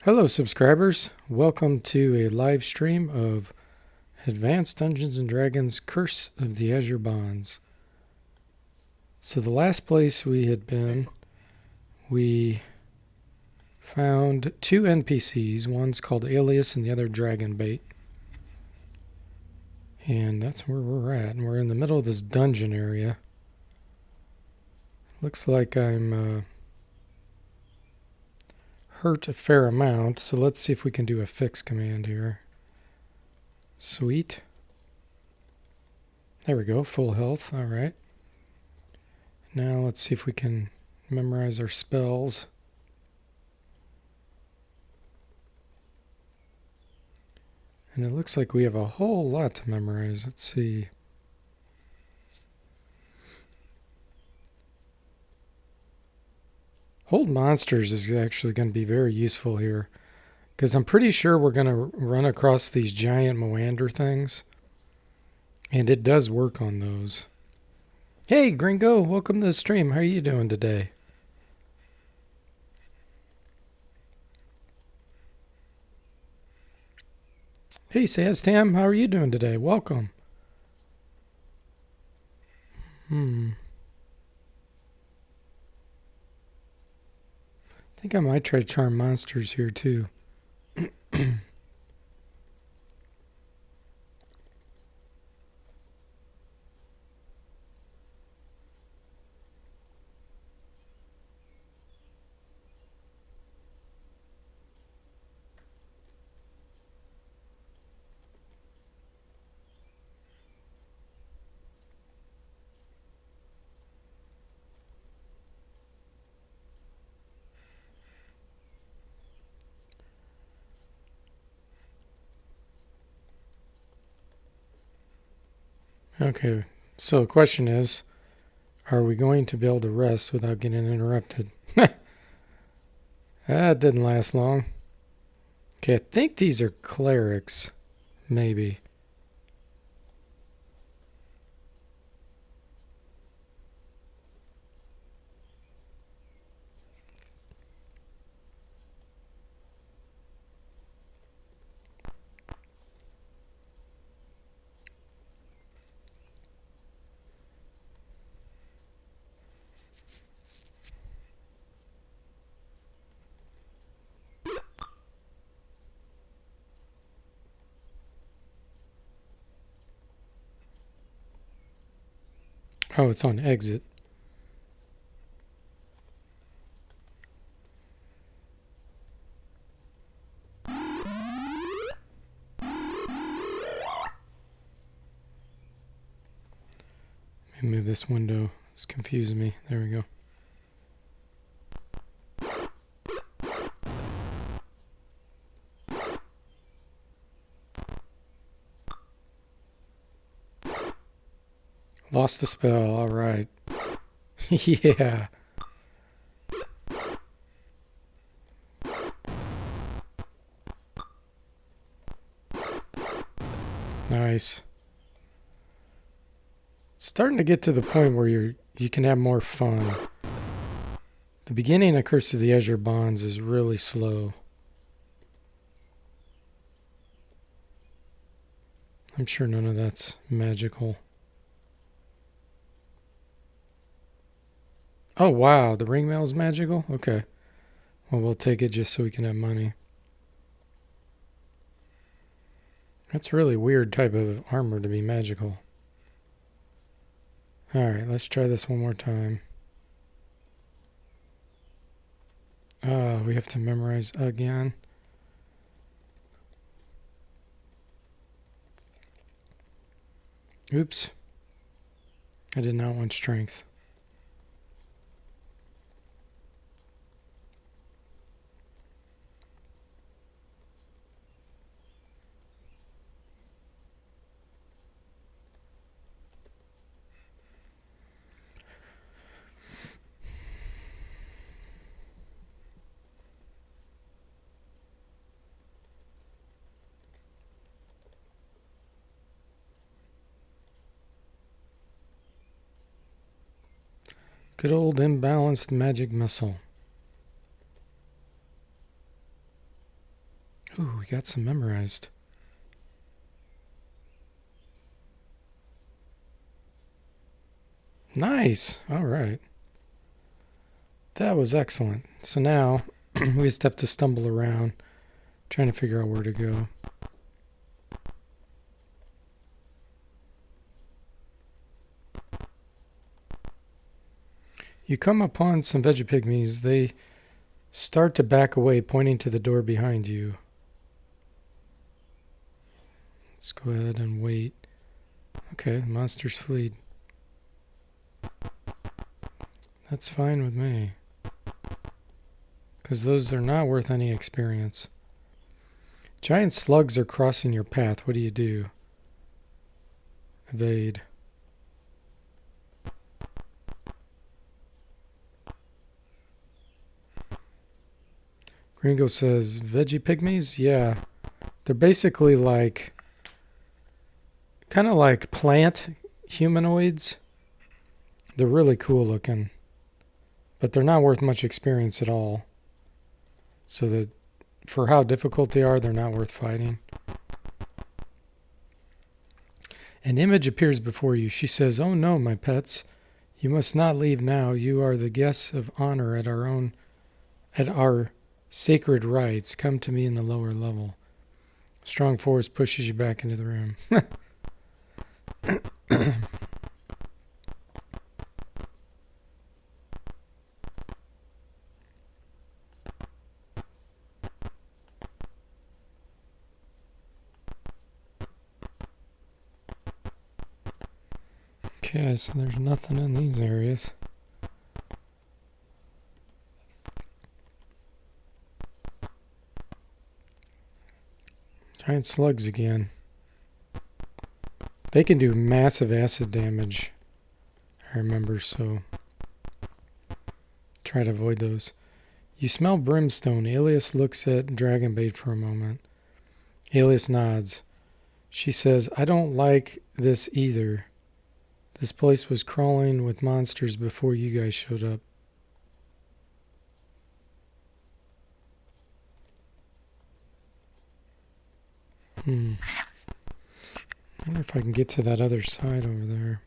Hello subscribers, welcome to a live stream of Advanced Dungeons & Dragons Curse of the Azure Bonds. So the last place we had been, we found two NPCs. One's called Alias and the other Dragonbait. And that's where we're at. And we're in the middle of this dungeon area. Looks like I'm hurt a fair amount, so let's see if we can do a fix command here. Sweet. There we go, full health, alright. Now let's see if we can memorize our spells. And it looks like we have a whole lot to memorize. Let's see. Hold monsters is actually going to be very useful here, because I'm pretty sure we're going to run across these giant Moander things, and it does work on those. Hey Gringo, welcome to the stream. How are you doing today? Hey Saztam, how are you doing today? Welcome. I think I might try to charm monsters here too. Okay, so the question is, are we going to be able to rest without getting interrupted? That didn't last long. Okay, I think these are clerics, maybe. Oh, it's on exit. Let me move this window. It's confusing me. There we go. Lost the spell. All right. Yeah. Nice. It's starting to get to the point where you can have more fun. The beginning of Curse of the Azure Bonds is really slow. I'm sure none of that's magical. Oh, wow. The ring mail is magical? Okay. Well, we'll take it just so we can have money. That's a really weird type of armor to be magical. Alright, let's try this one more time. We have to memorize again. Oops. I did not want strength. Good old imbalanced magic missile. Ooh, we got some memorized. Nice. All right. That was excellent. So now we just have to stumble around trying to figure out where to go. You come upon some Vegapygmies. They start to back away, pointing to the door behind you. Let's go ahead and wait. Okay, the monsters fleed. That's fine with me. Because those are not worth any experience. Giant slugs are crossing your path. What do you do? Evade. Gringo says, Veggie pygmies? Yeah. They're basically like, kind of like plant humanoids. They're really cool looking. But they're not worth much experience at all. So that for how difficult they are, they're not worth fighting. An image appears before you. She says, "Oh no, my pets. You must not leave now. You are the guests of honor at our sacred rites. Come to me in the lower level." A strong force pushes you back into the room. Okay, so there's nothing in these areas. Giant slugs again. They can do massive acid damage, I remember, so try to avoid those. You smell brimstone. Alias looks at Dragonbait for a moment. Alias nods. She says, "I don't like this either. This place was crawling with monsters before you guys showed up." I wonder if I can get to that other side over there.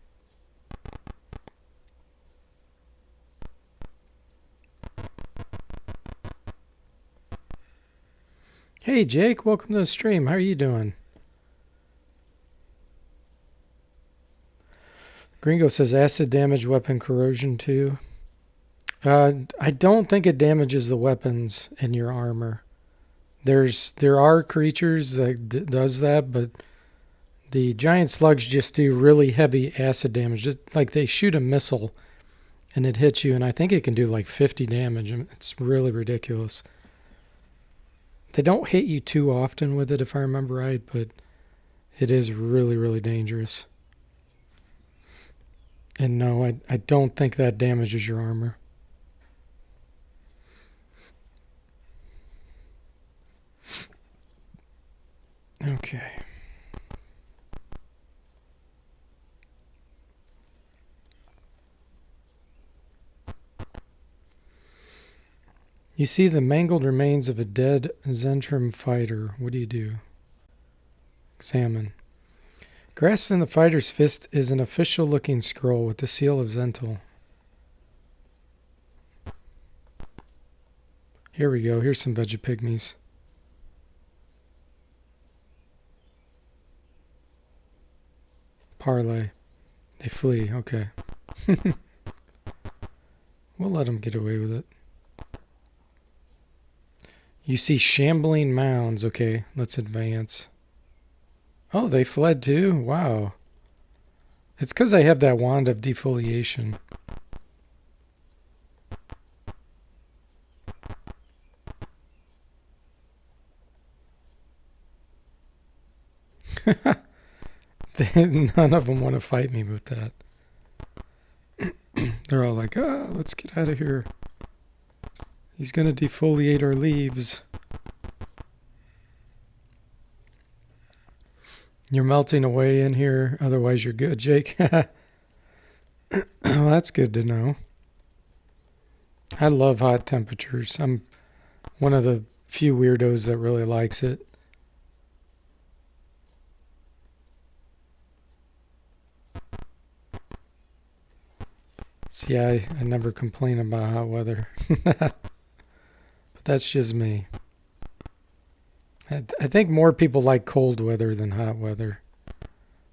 Hey Jake, welcome to the stream. How are you doing? Gringo says acid damage weapon corrosion too. I don't think it damages the weapons in your armor. There are creatures that does that, but the giant slugs just do really heavy acid damage. Just like they shoot a missile and it hits you, and I think it can do like 50 damage. It's really ridiculous. They don't hit you too often with it, if I remember right, but it is really, really dangerous. And no, I don't think that damages your armor. Okay. You see the mangled remains of a dead Zentrum fighter. What do? Examine. Grasped in the fighter's fist is an official-looking scroll with the seal of Zental. Here we go. Here's some Vegapygmies. Parlay. They flee. Okay. We'll let them get away with it. You see shambling mounds. Okay, let's advance. Oh, they fled too? Wow. It's because I have that wand of defoliation. None of them want to fight me with that. They're all like, let's get out of here. He's going to defoliate our leaves. You're melting away in here. Otherwise, you're good, Jake. Well, that's good to know. I love hot temperatures. I'm one of the few weirdos that really likes it. See, I never complain about hot weather. But that's just me. I think more people like cold weather than hot weather,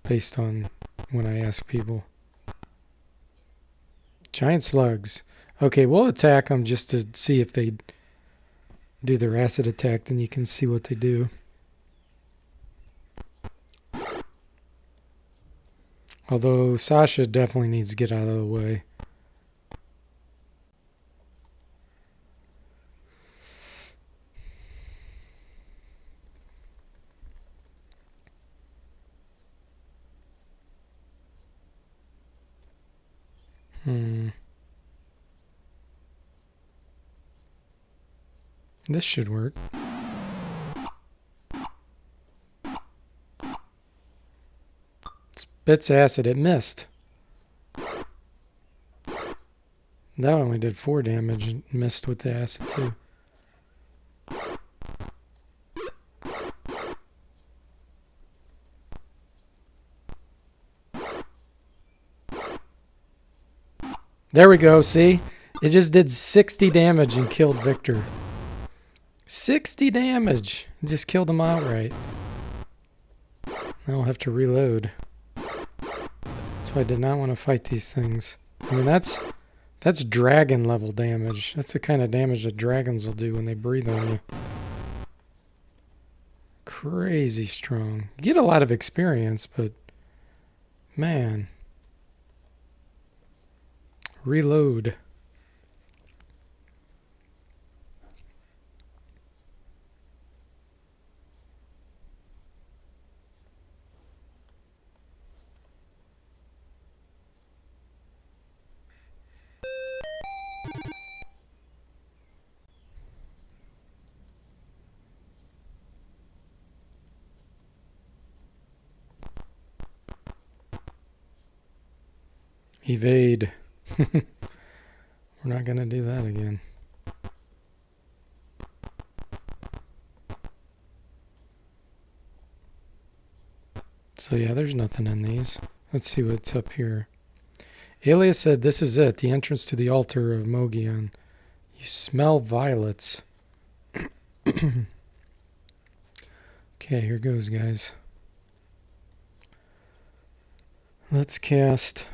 based on when I ask people. Giant slugs. Okay, we'll attack them just to see if they do their acid attack. Then you can see what they do. Although Sasha definitely needs to get out of the way. This should work. Spits acid. It missed. That only did 4 damage and missed with the acid too. There we go, see? It just did 60 damage and killed Victor. 60 damage! It just killed him outright. Now I'll have to reload. That's why I did not want to fight these things. I mean, that's dragon level damage. That's the kind of damage that dragons will do when they breathe on you. Crazy strong. You get a lot of experience, but man. Reload. Evade. We're not going to do that again. So yeah, there's nothing in these. Let's see what's up here. Alias said, "This is it, the entrance to the altar of Mogian. You smell violets." Okay, here goes, guys. Let's cast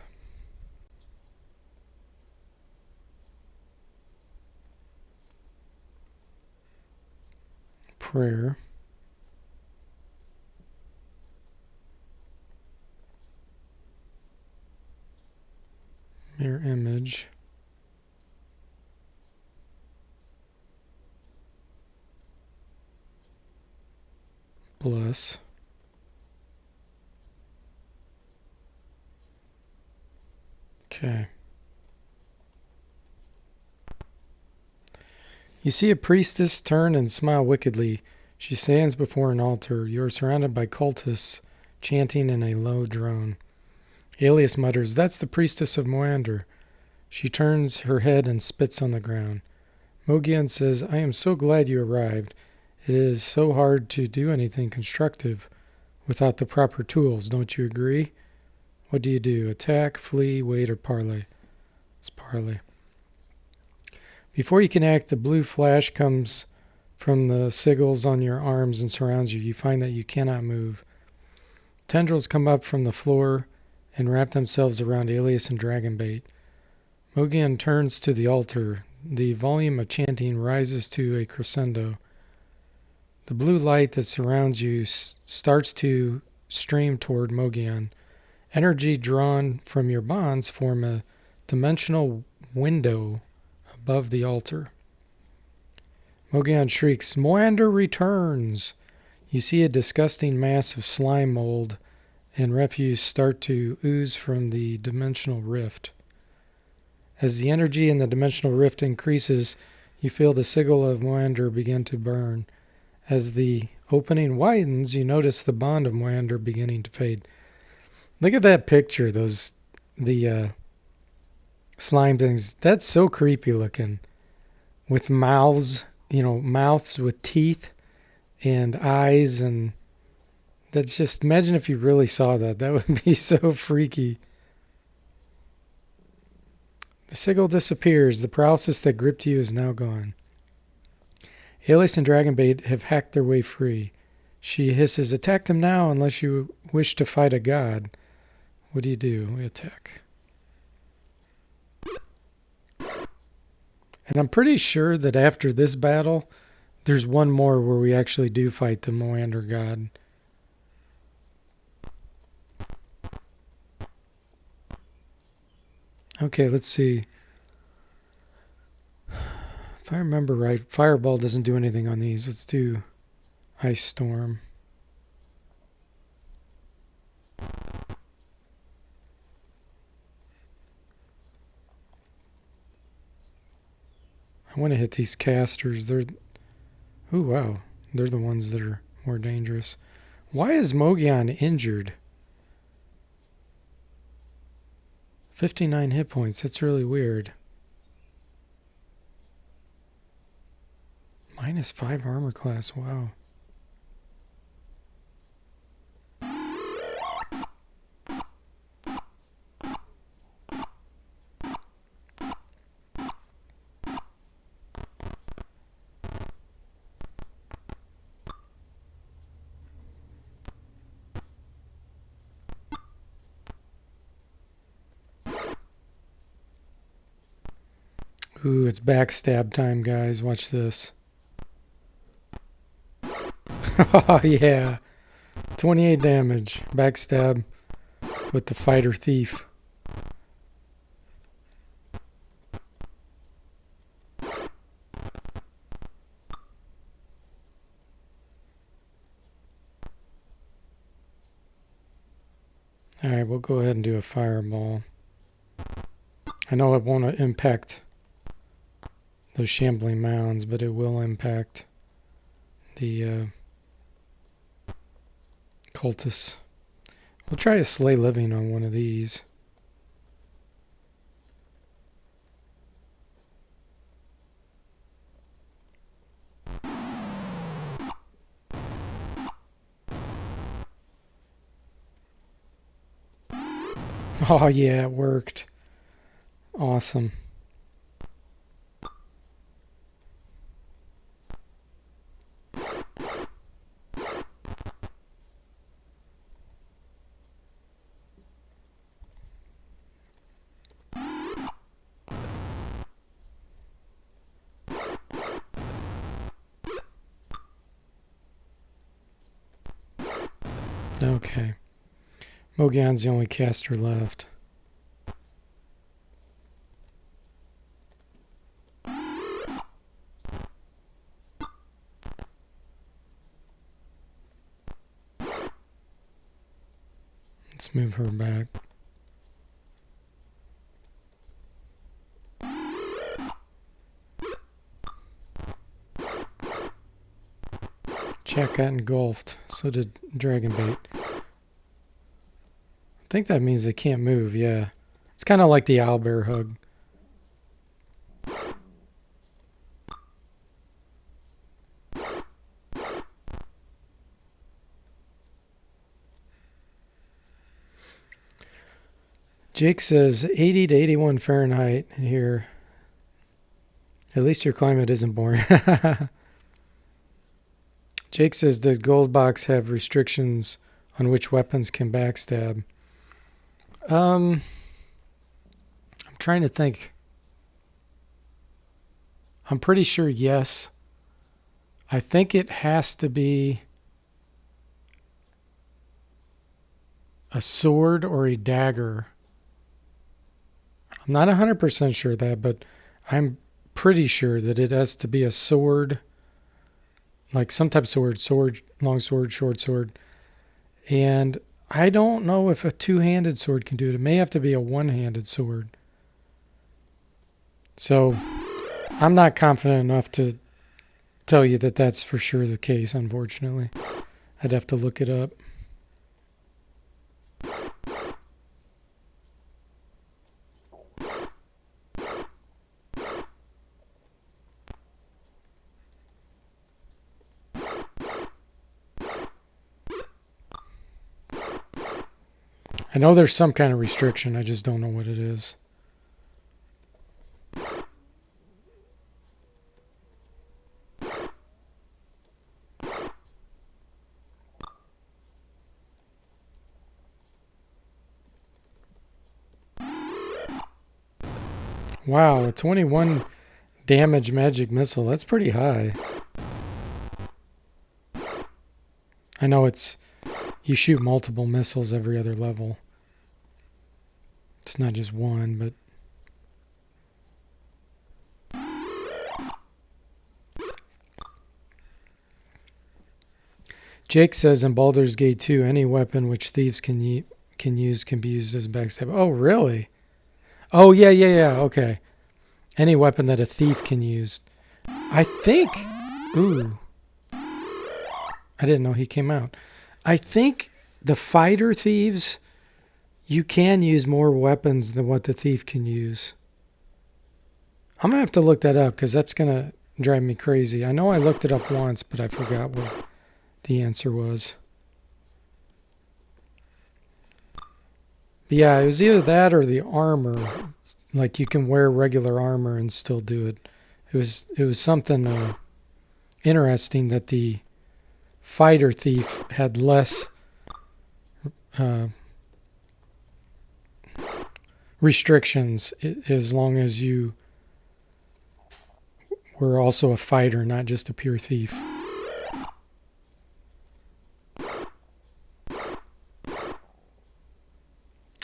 prayer. Mirror image. Bless. Okay. You see a priestess turn and smile wickedly. She stands before an altar. You are surrounded by cultists chanting in a low drone. Alias mutters, "That's the priestess of Moander." She turns her head and spits on the ground. Mogian says, "I am so glad you arrived. It is so hard to do anything constructive without the proper tools, don't you agree? What do? Attack, flee, wait, or parley?" It's parley. Before you can act, a blue flash comes from the sigils on your arms and surrounds you. You find that you cannot move. Tendrils come up from the floor and wrap themselves around Alias and Dragonbait. Mogian turns to the altar. The volume of chanting rises to a crescendo. The blue light that surrounds you starts to stream toward Mogian. Energy drawn from your bonds form a dimensional window above the altar. Mogian shrieks, "Moander returns!" You see a disgusting mass of slime mold and refuse start to ooze from the dimensional rift. As the energy in the dimensional rift increases, you feel the sigil of Moander begin to burn. As the opening widens, you notice the bond of Moander beginning to fade. Look at that picture, the slime things. That's so creepy looking. With mouths mouths with teeth and eyes, and that's just, imagine if you really saw that. That would be so freaky. The sigil disappears. The paralysis that gripped you is now gone. Alias and Dragonbait have hacked their way free. She hisses, attack them now unless you wish to fight a god. What do? We attack. And I'm pretty sure that after this battle, there's one more where we actually do fight the Moander god. Okay, let's see. If I remember right, Fireball doesn't do anything on these. Let's do Ice Storm. I want to hit these casters. Ooh, wow. They're the ones that are more dangerous. Why is Mogion injured? 59 hit points. That's really weird. -5 armor class. Wow. Ooh, it's backstab time, guys. Watch this. Oh, yeah. 28 damage. Backstab with the Fighter Thief. Alright, we'll go ahead and do a Fireball. I know it won't impact those shambling mounds, but it will impact the cultists. We'll try a Slay Living on one of these. Oh yeah, it worked. Awesome. Okay. Mogion's the only caster left. Let's move her back. Jack got engulfed. So did Dragonbait. I think that means they can't move, yeah. It's kind of like the owlbear hug. Jake says 80 to 81 Fahrenheit here. At least your climate isn't boring. Jake says, does Gold Box have restrictions on which weapons can backstab? I'm trying to think. I'm pretty sure yes. I think it has to be a sword or a dagger. I'm not 100% sure of that, but I'm pretty sure that it has to be a sword, like some type of sword, long sword, short sword. And I don't know if a two-handed sword can do it. It may have to be a one-handed sword. So I'm not confident enough to tell you that that's for sure the case, unfortunately. I'd have to look it up. I know there's some kind of restriction. I just don't know what it is. Wow, a 21 damage magic missile. That's pretty high. I know you shoot multiple missiles every other level. It's not just one, but Jake says in Baldur's Gate 2, any weapon which thieves can use can be used as a backstab. Oh, really? Oh, yeah. Okay. Any weapon that a thief can use. I think... Ooh. I didn't know he came out. I think the fighter thieves, you can use more weapons than what the thief can use. I'm going to have to look that up because that's going to drive me crazy. I know I looked it up once, but I forgot what the answer was. But yeah, it was either that or the armor. Like you can wear regular armor and still do it. It was something interesting that the fighter thief had less restrictions as long as you were also a fighter, not just a pure thief.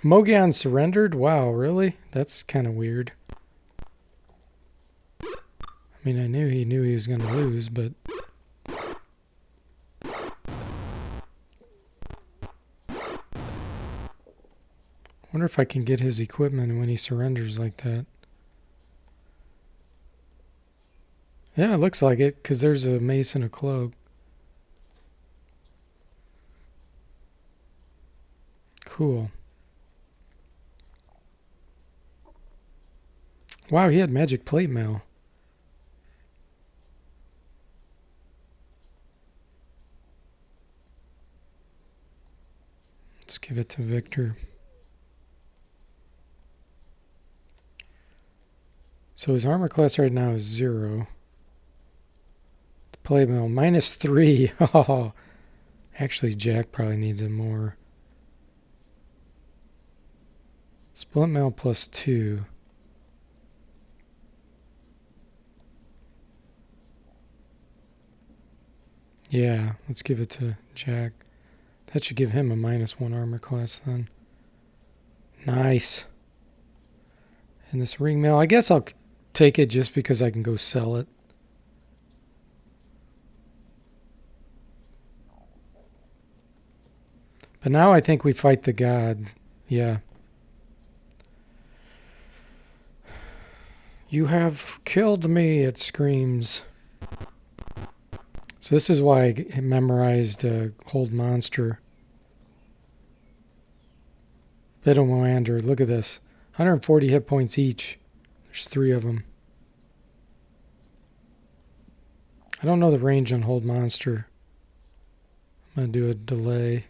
Mogan surrendered? Wow, really? That's kind of weird. I mean, I knew he was going to lose, but... I wonder if I can get his equipment when he surrenders like that. Yeah, it looks like it, because there's a mace and a cloak. Cool. Wow, he had magic plate mail. Let's give it to Victor. So his armor class right now is 0. The plate mail -3. Oh, actually, Jack probably needs it more. Split mail +2. Yeah, let's give it to Jack. That should give him a -1 armor class then. Nice. And this ring mail, I guess I'll take it just because I can go sell it. But now I think we fight the god. Yeah. You have killed me, it screams. So this is why I memorized Hold Monster. Biddlemoander, look at this. 140 hit points each. There's 3 of them. I don't know the range on Hold Monster. I'm going to do a delay.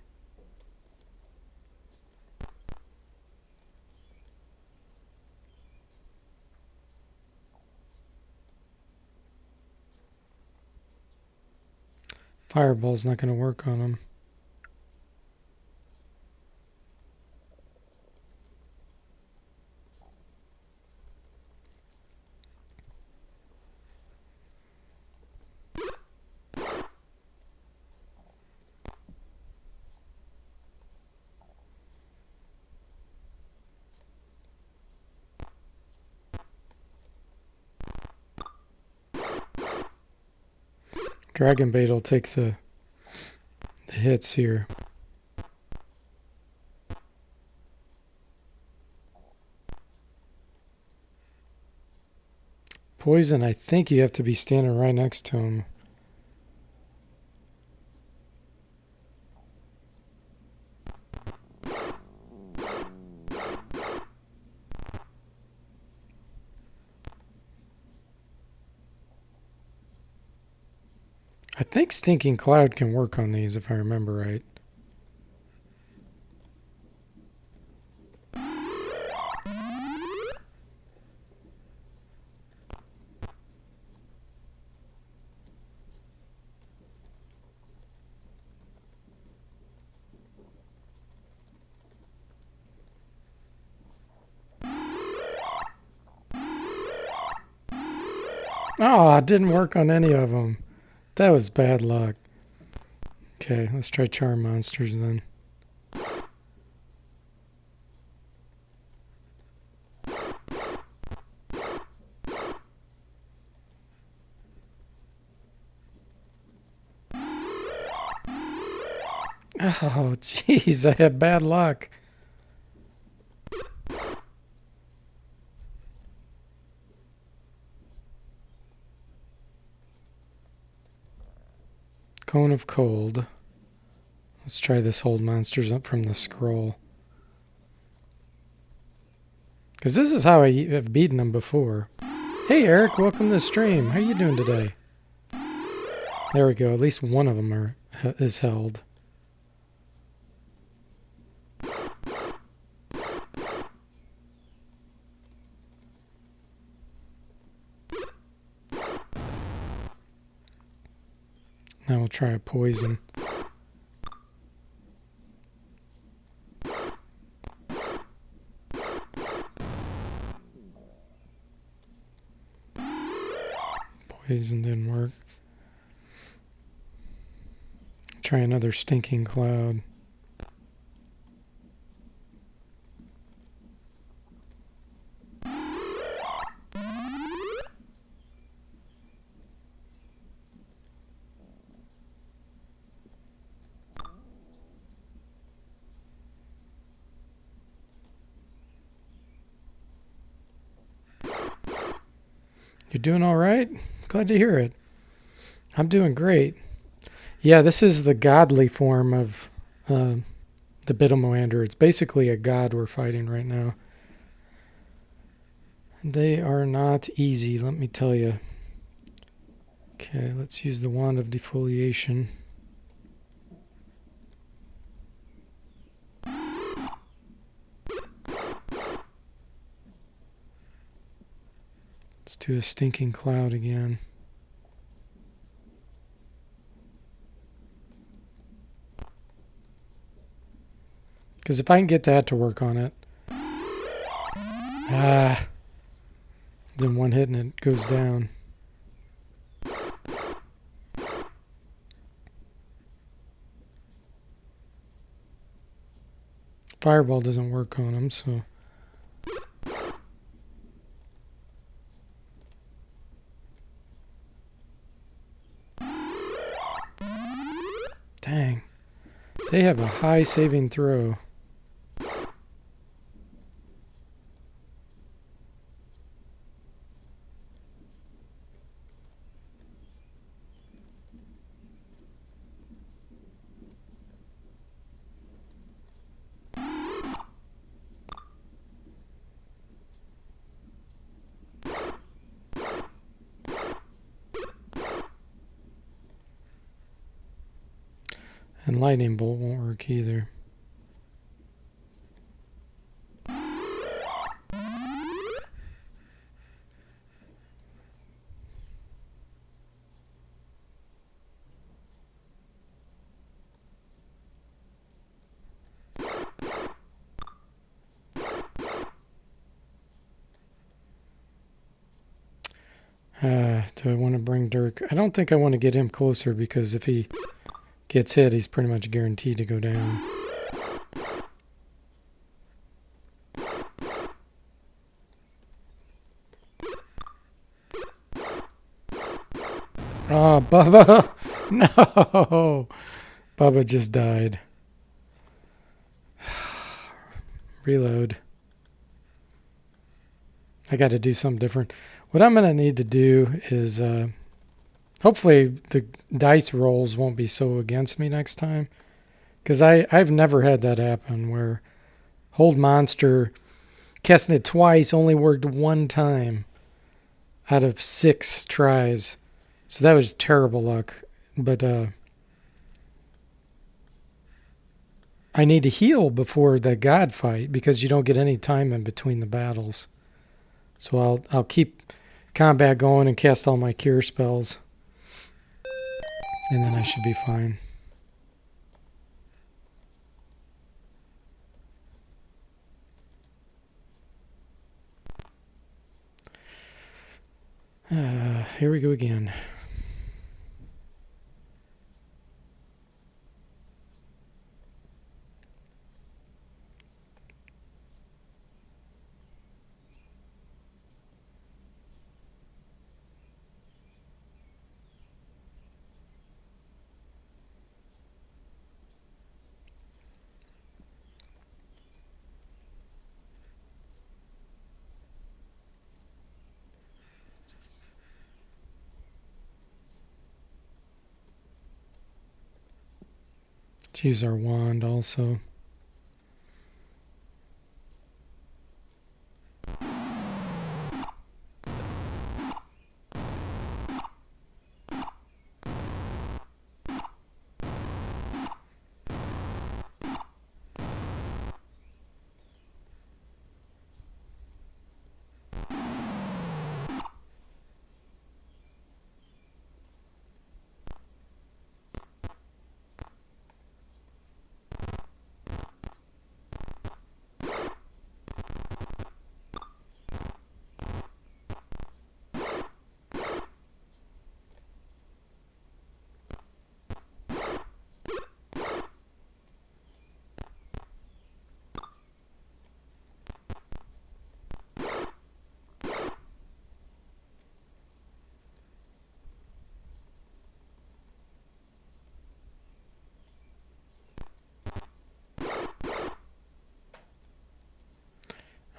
Fireball's not going to work on him. Dragon Bait will take the hits here. Poison, I think you have to be standing right next to him. I think Stinking Cloud can work on these if I remember right. Oh, it didn't work on any of them. That was bad luck. Okay, let's try charm monsters then. Oh, jeez, I had bad luck. Cone of Cold. Let's try this hold monsters up from the scroll. Because this is how I have beaten them before. Hey Eric, welcome to the stream. How you doing today? There we go. At least one of them is held. Now we'll try a poison. Poison didn't work. Try another stinking cloud. You're doing all right? Glad to hear it. I'm doing great. Yeah, this is the godly form of the Biddlemoander. It's basically a god we're fighting right now. They are not easy, let me tell you. Okay, let's use the Wand of Defoliation. Let's do a stinking cloud again. Because if I can get that to work on it, then one hit and it goes down. Fireball doesn't work on them, so... Dang. They have a high saving throw. And lightning bolt won't work either. Do I want to bring Dirk? I don't think I want to get him closer because if he gets hit, he's pretty much guaranteed to go down. Oh, Bubba! No! Bubba just died. Reload. I got to do something different. What I'm going to need to do is... hopefully the dice rolls won't be so against me next time. Because I've never had that happen where hold monster, casting it twice, only worked one time out of 6 tries. So that was terrible luck. But I need to heal before the god fight because you don't get any time in between the battles. So I'll keep combat going and cast all my cure spells. And then I should be fine. Here we go again. Let's use our wand also.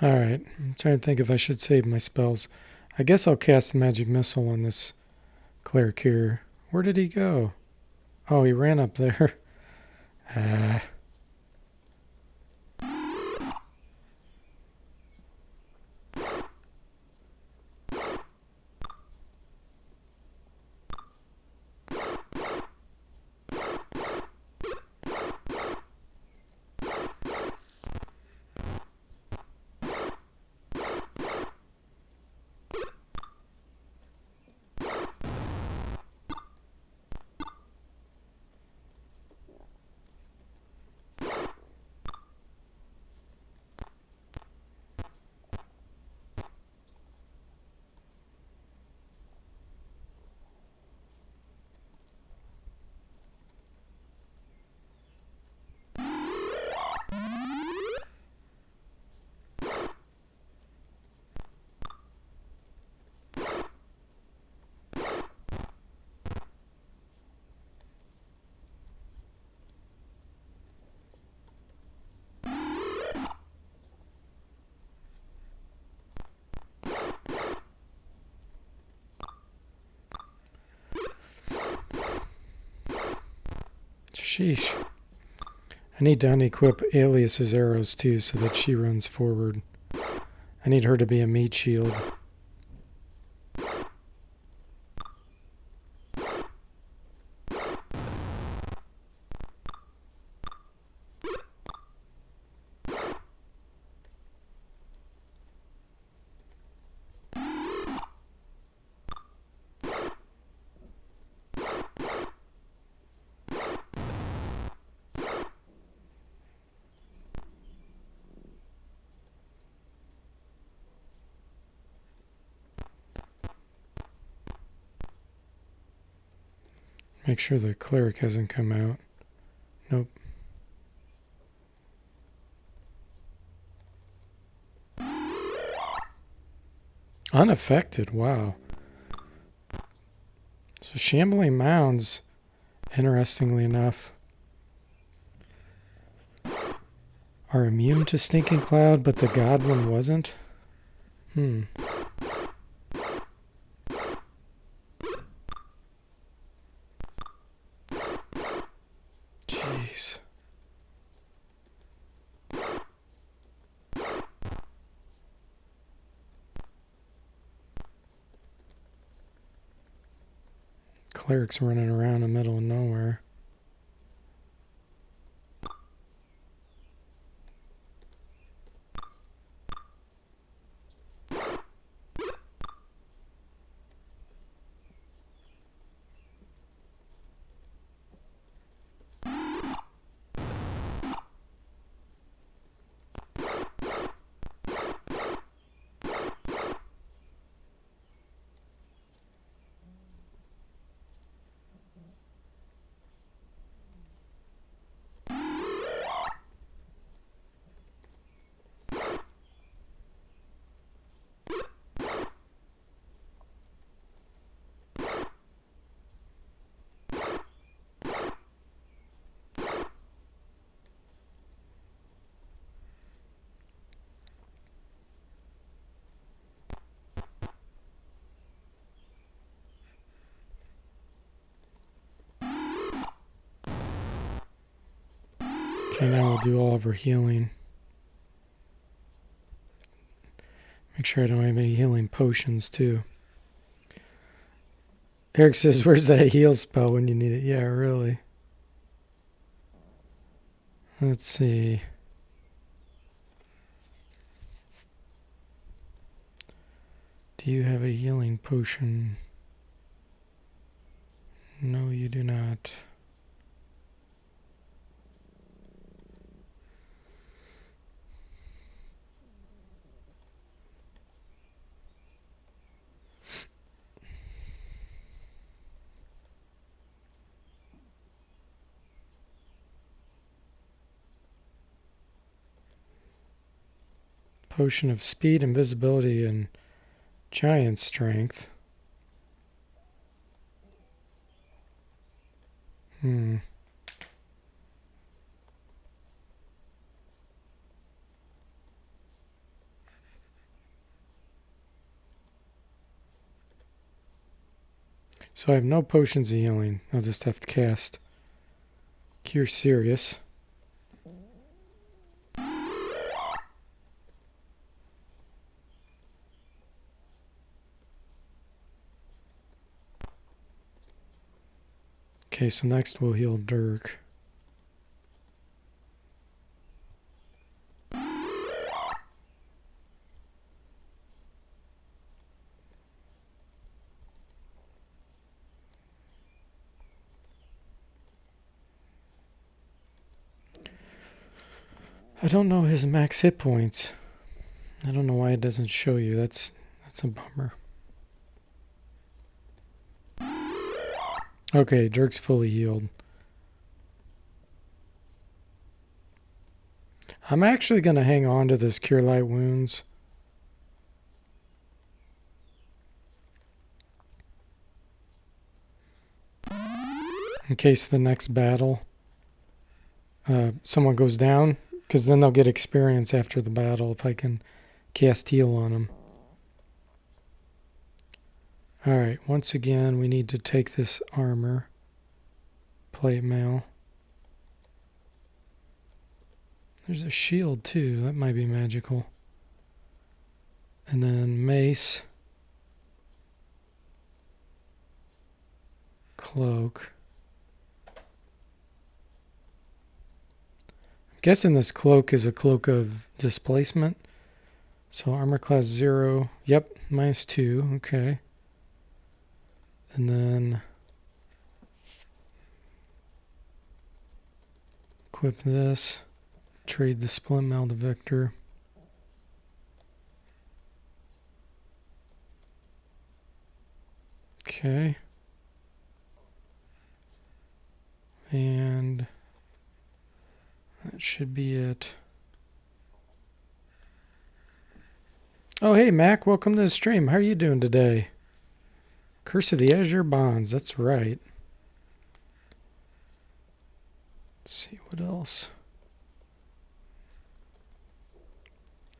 Alright, I'm trying to think if I should save my spells. I guess I'll cast the magic missile on this cleric here. Where did he go? Oh, he ran up there. Sheesh. I need to unequip Alias's arrows too so that she runs forward. I need her to be a meat shield. Make sure the cleric hasn't come out. Nope. Unaffected, wow. So shambling mounds, interestingly enough, are immune to Stinking Cloud, but the god one wasn't? Jeez. Cleric's running around in the middle of nowhere. Okay, now we'll do all of our healing. Make sure I don't have any healing potions too. Eric says, where's that heal spell when you need it? Yeah, really. Let's see. Do you have a healing potion? No, you do not. Potion of speed, invisibility, and giant strength. So I have no potions of healing. I'll just have to cast Cure Serious. Okay, so next we'll heal Dirk. I don't know his max hit points. I don't know why it doesn't show you. That's a bummer. Okay, Dirk's fully healed. I'm actually going to hang on to this Cure Light Wounds. In case the next battle someone goes down, because then they'll get experience after the battle if I can cast heal on them. Alright, once again we need to take this armor. Plate mail. There's a shield too, that might be magical. And then mace. Cloak. I'm guessing this cloak is a cloak of displacement. So armor class 0. Yep, -2. Okay. And then equip this. Trade the splint mail to Victor. Okay. And that should be it. Oh, hey, Mac. Welcome to the stream. How are you doing today? Curse of the Azure Bonds. That's right. Let's see what else.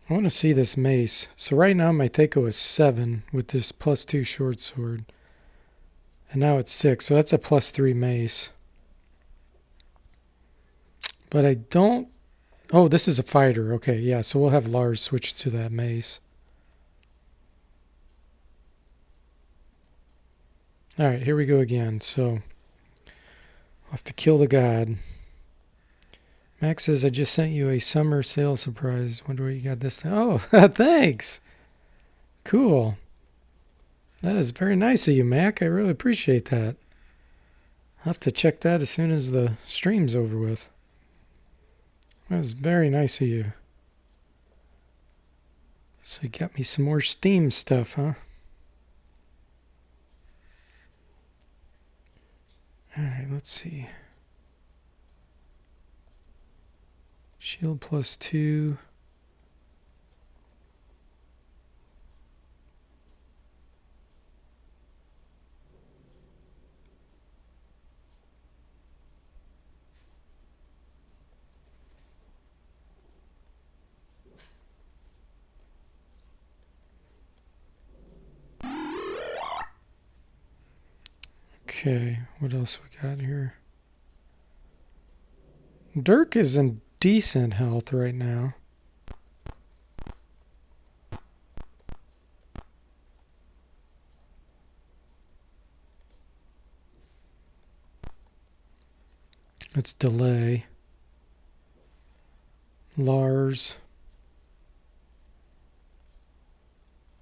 I want to see this mace. So right now my Thaco is 7 with this +2 short sword. And now it's 6. So that's a +3 mace. But I don't... Oh, this is a fighter. Okay, yeah. So we'll have Lars switch to that mace. Alright, here we go again. So I'll have to kill the god. Max says, I just sent you a summer sale surprise. Wonder what you got this time. Oh, thanks. Cool. That is very nice of you, Mac. I really appreciate that. I'll have to check that as soon as the stream's over with. That was very nice of you. So you got me some more Steam stuff, huh? Alright, let's see. Shield +2. Okay, what else we got here? Dirk is in decent health right now. Let's delay. Lars.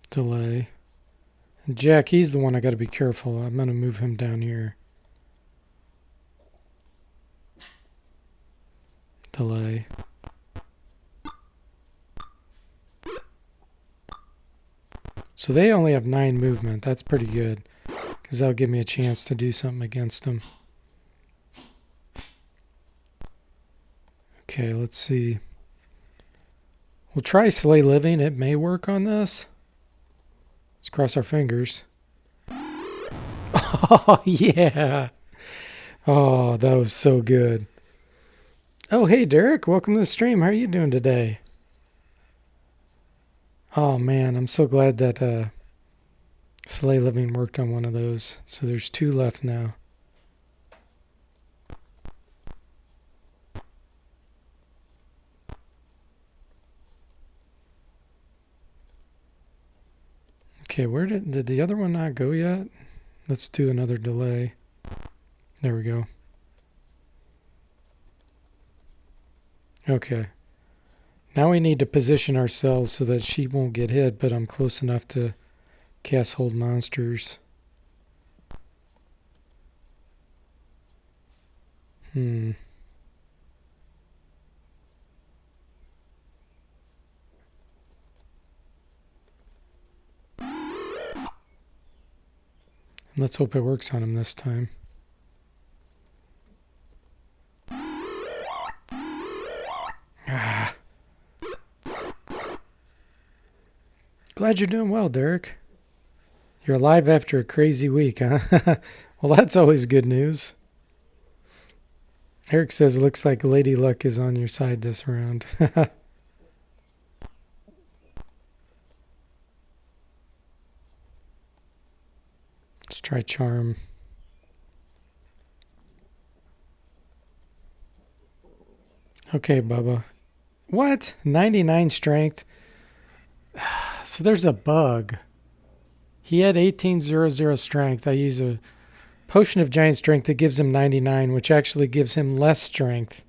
Delay. And Jack, he's the one I got to be careful. I'm going to move him down here. Delay. So they only have 9 movement. That's pretty good, because that'll give me a chance to do something against them. Okay, let's see. We'll try Slay Living. It may work on this. Let's cross our fingers. Oh, yeah. Oh, that was so good. Oh, hey, Derek. Welcome to the stream. How are you doing today? Oh, man. I'm so glad that Slay Living worked on one of those. So there's 2 left now. Okay, where did the other one not go yet? Let's do another delay. There we go. Okay. Now we need to position ourselves so that she won't get hit, but I'm close enough to cast Hold Monsters. Let's hope it works on him this time. Ah. Glad you're doing well, Derek. You're alive after a crazy week, huh? Well, that's always good news. Eric says, looks like Lady Luck is on your side this round. Let's try Charm. Okay, Bubba. What? 99 strength? So there's a bug. He had 1800 strength. I use a potion of giant strength that gives him 99, which actually gives him less strength.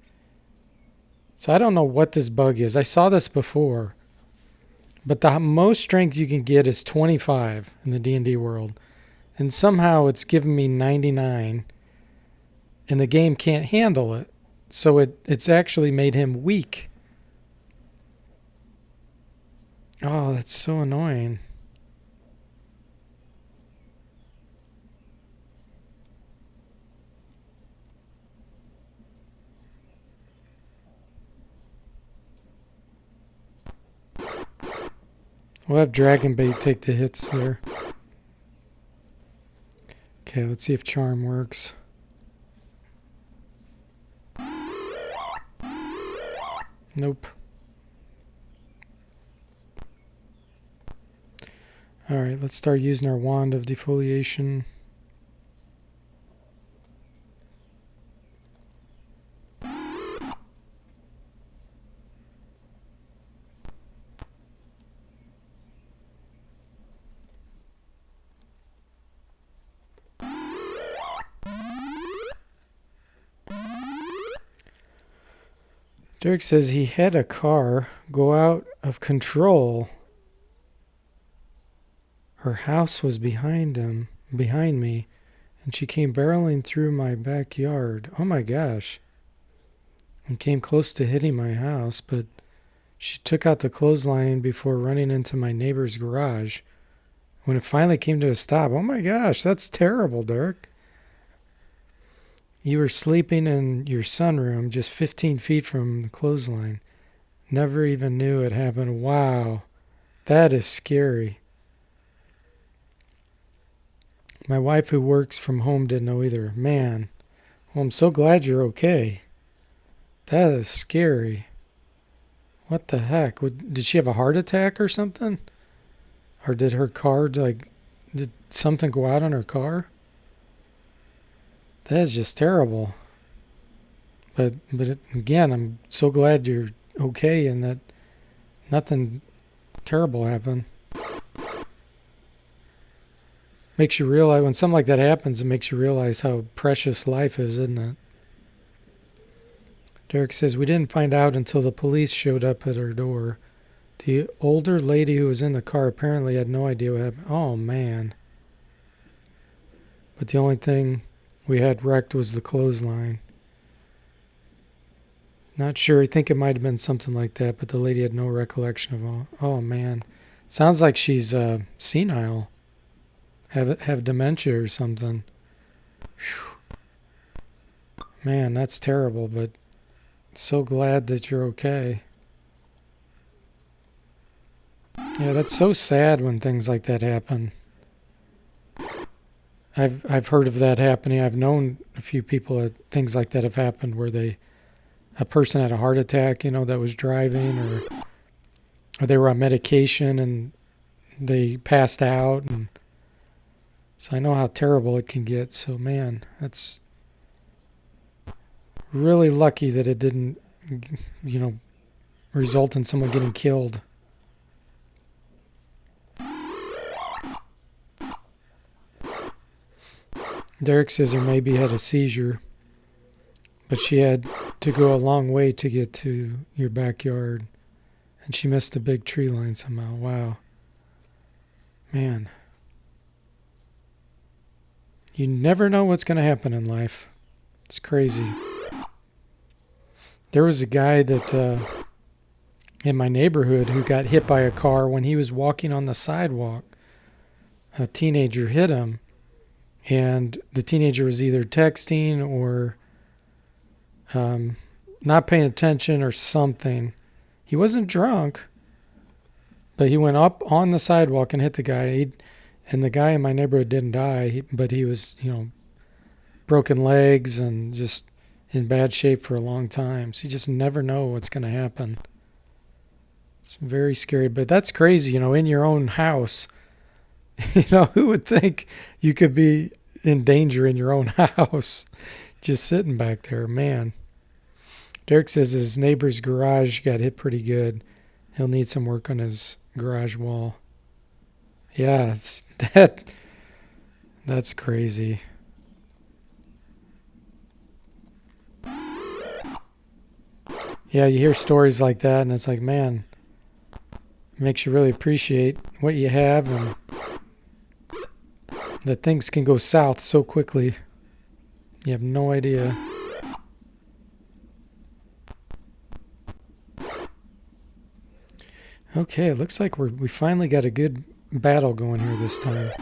So I don't know what this bug is. I saw this before. But the most strength you can get is 25 in the D&D world. And somehow it's given me 99. And the game can't handle it. So it's actually made him weak. Oh, that's so annoying. We'll have Dragon Bait take the hits there. Okay, let's see if Charm works. Nope. Alright, let's start using our Wand of Defoliation. Derek says he had a car go out of control. Her house was behind me, and she came barreling through my backyard. Oh my gosh. And came close to hitting my house, but she took out the clothesline before running into my neighbor's garage. When it finally came to a stop, oh my gosh, that's terrible, Derek. You were sleeping in your sunroom just 15 feet from the clothesline. Never even knew it happened. Wow, that is scary. My wife who works from home didn't know either. Man, well, I'm so glad you're okay. That is scary. What the heck? Did she have a heart attack or something? Or did her car, did something go out on her car? That is just terrible. Again, I'm so glad you're okay and that nothing terrible happened. Makes you realize when something like that happens, it makes you realize how precious life is, isn't it? Derek says, we didn't find out until the police showed up at our door. The older lady who was in the car apparently had no idea what happened. Oh, man. But the only thing we had wrecked was the clothesline. Not sure. I think it might have been something like that, but the lady had no recollection of all. Oh, man. Sounds like she's senile. Have dementia or something. Whew. Man, that's terrible, but so glad that you're okay. Yeah, that's so sad when things like that happen. I've heard of that happening. I've known a few people that things like that have happened where a person had a heart attack, that was driving or they were on medication and they passed out, and so I know how terrible it can get. So man, that's really lucky that it didn't result in someone getting killed. Derek says her maybe had a seizure, but she had to go a long way to get to your backyard, and she missed a big tree line somehow. Wow. Man. You never know what's going to happen in life. It's crazy. There was a guy that in my neighborhood who got hit by a car when he was walking on the sidewalk. A teenager hit him, and the teenager was either texting or not paying attention or something. He wasn't drunk, but he went up on the sidewalk and hit the guy. And the guy in my neighborhood didn't die, but he was, broken legs and just in bad shape for a long time. So you just never know what's going to happen. It's very scary, but that's crazy, in your own house. Who would think you could be in danger in your own house just sitting back there? Man. Derek says his neighbor's garage got hit pretty good. He'll need some work on his garage wall. Yeah, that's crazy. Yeah, you hear stories like that and it's like, man, it makes you really appreciate what you have and that things can go south so quickly. You have no idea. Okay, it looks like we finally got a good battle going here this time.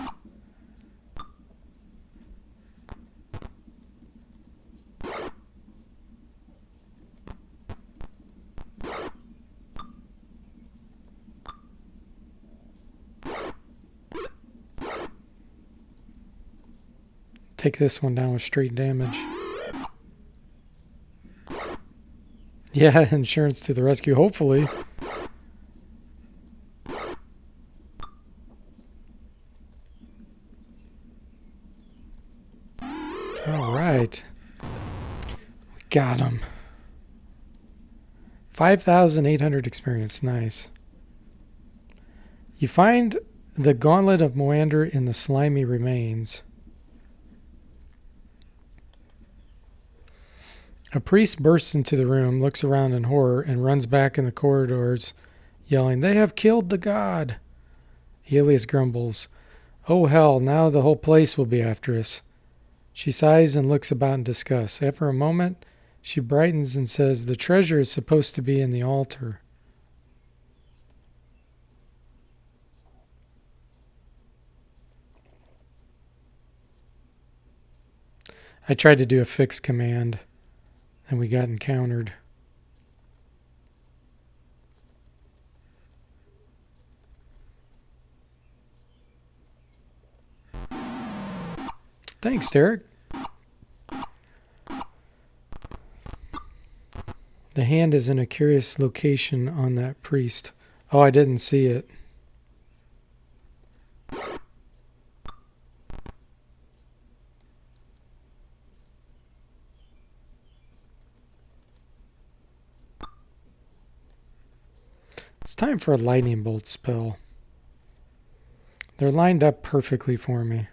Take this one down with straight damage. Yeah, insurance to the rescue, hopefully. All right. We got him. 5,800 experience. Nice. You find the Gauntlet of Moander in the slimy remains. A priest bursts into the room, looks around in horror, and runs back in the corridors, yelling, "They have killed the god!" Elias grumbles, "Oh hell, now the whole place will be after us." She sighs and looks about in disgust. After a moment, she brightens and says, "The treasure is supposed to be in the altar." I tried to do a fix command, and we got encountered. Thanks, Derek. The hand is in a curious location on that priest. Oh, I didn't see it. It's time for a lightning bolt spell. They're lined up perfectly for me.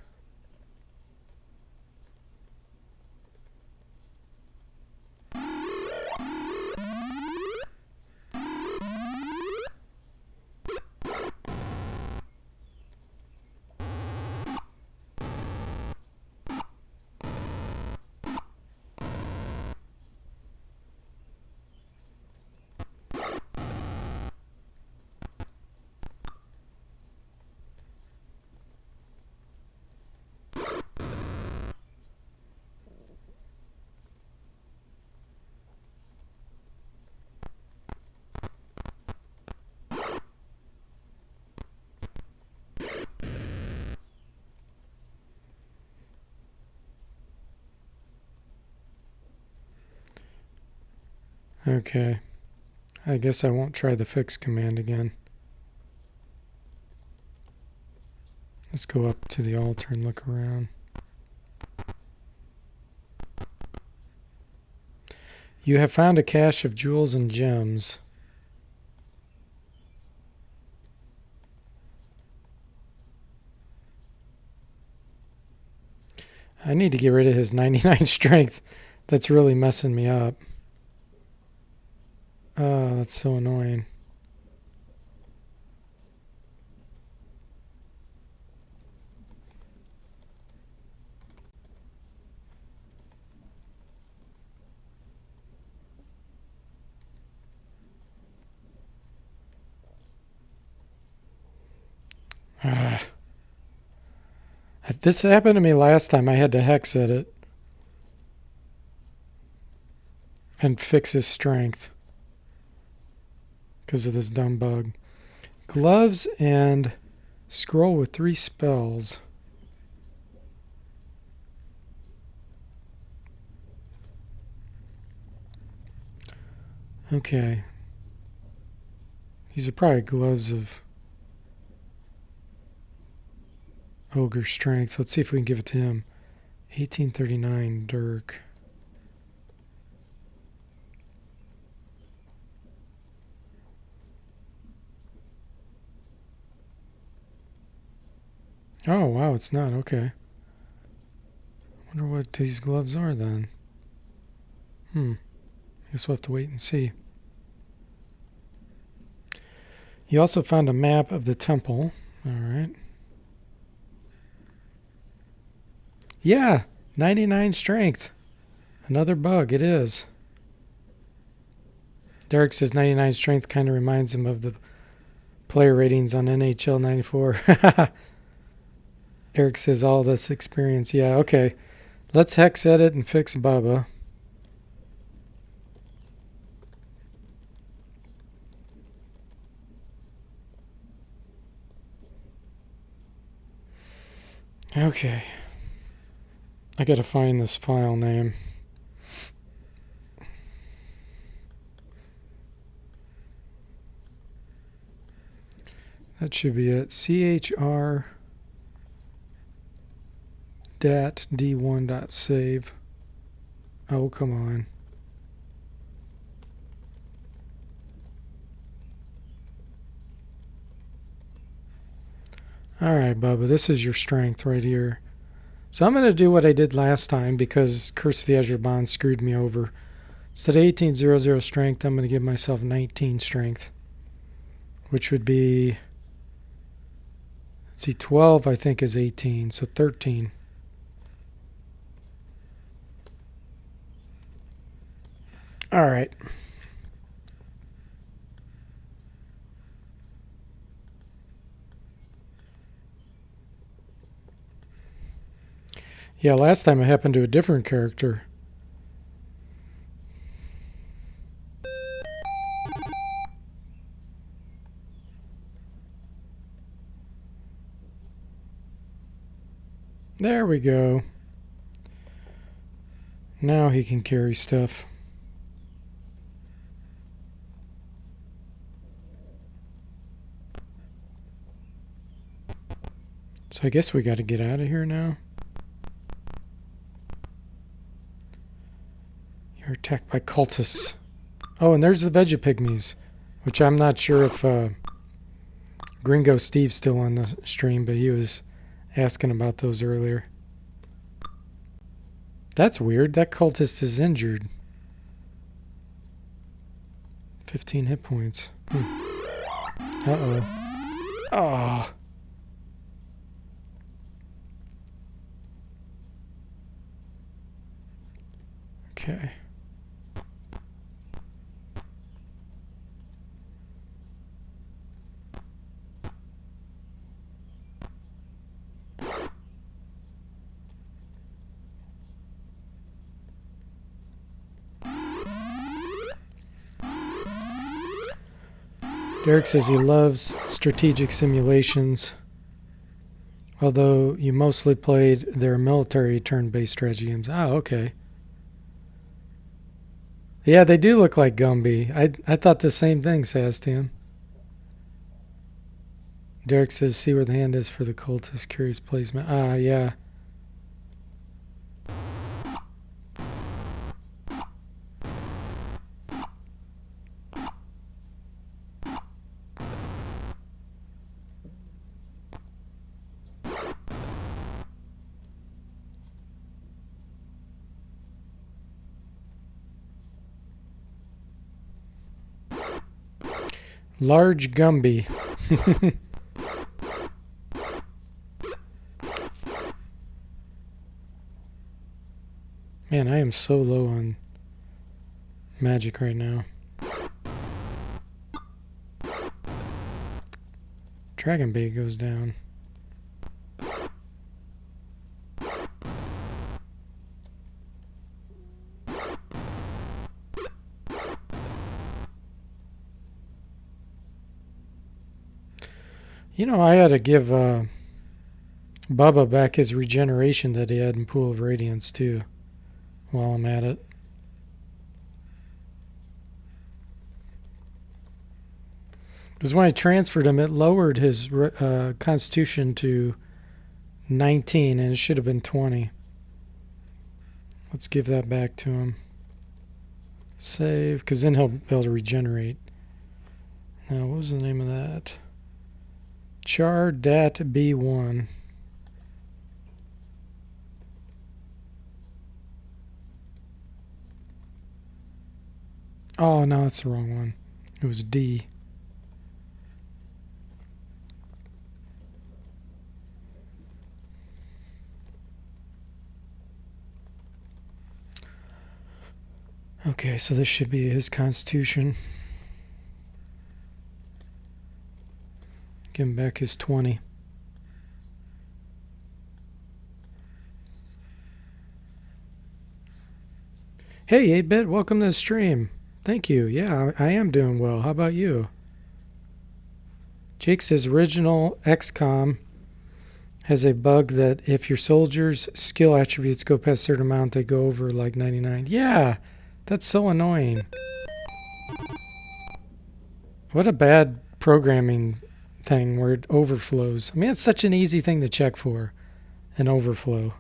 Okay. I guess I won't try the fix command again. Let's go up to the altar and look around. You have found a cache of jewels and gems. I need to get rid of his 99 strength. That's really messing me up. Oh, that's so annoying. This happened to me last time. I had to hex edit and fix his strength because of this dumb bug. Gloves and scroll with 3 spells. Okay. These are probably gloves of ogre strength. Let's see if we can give it to him. 1839 Dirk. Oh, wow, it's not. Okay. Wonder what these gloves are then. Guess we'll have to wait and see. You also found a map of the temple. All right. Yeah, 99 strength. Another bug, it is. Derek says 99 strength kind of reminds him of the player ratings on NHL 94. Eric says all this experience. Yeah, okay. Let's hex edit and fix Bubba. Okay. I gotta find this file name. That should be it. chr .d1.save. Oh, come on. All right, Bubba, this is your strength right here. So I'm going to do what I did last time because Curse of the Azure Bond screwed me over. Instead of 1800 strength, I'm going to give myself 19 strength, which would be, let's see, 12 I think is 18, so 13. All right. Yeah, last time it happened to a different character. There we go. Now he can carry stuff. So I guess we got to get out of here now. You're attacked by cultists. Oh, and there's the Vegapygmies. which I'm not sure if Gringo Steve's still on the stream, but he was asking about those earlier. That's weird. That cultist is injured. 15 hit points. Uh-oh. Oh. Okay. Derek says he loves strategic simulations, although you mostly played their military turn-based strategy games. Oh, okay. Yeah, they do look like Gumby. I thought the same thing, Sastian. Derek says, see where the hand is for the cultist. Curious placement. Ah, yeah. Large Gumby. Man, I am so low on magic right now. Dragon Bait goes down. You know, I ought to give Bubba back his regeneration that he had in Pool of Radiance, too, while I'm at it. Because when I transferred him, it lowered his constitution to 19, and it should have been 20. Let's give that back to him. Save, because then he'll be able to regenerate. Now, what was the name of that? Char-Dat B1. Oh, no, that's the wrong one. It was D. Okay, so this should be his constitution. Give him back his 20. Hey, 8-Bit, welcome to the stream. Thank you. Yeah, I am doing well. How about you? Jake says original XCOM has a bug that if your soldiers' skill attributes go past a certain amount, they go over like 99. Yeah, that's so annoying. What a bad programming thing where it overflows. I mean, it's such an easy thing to check for, an overflow.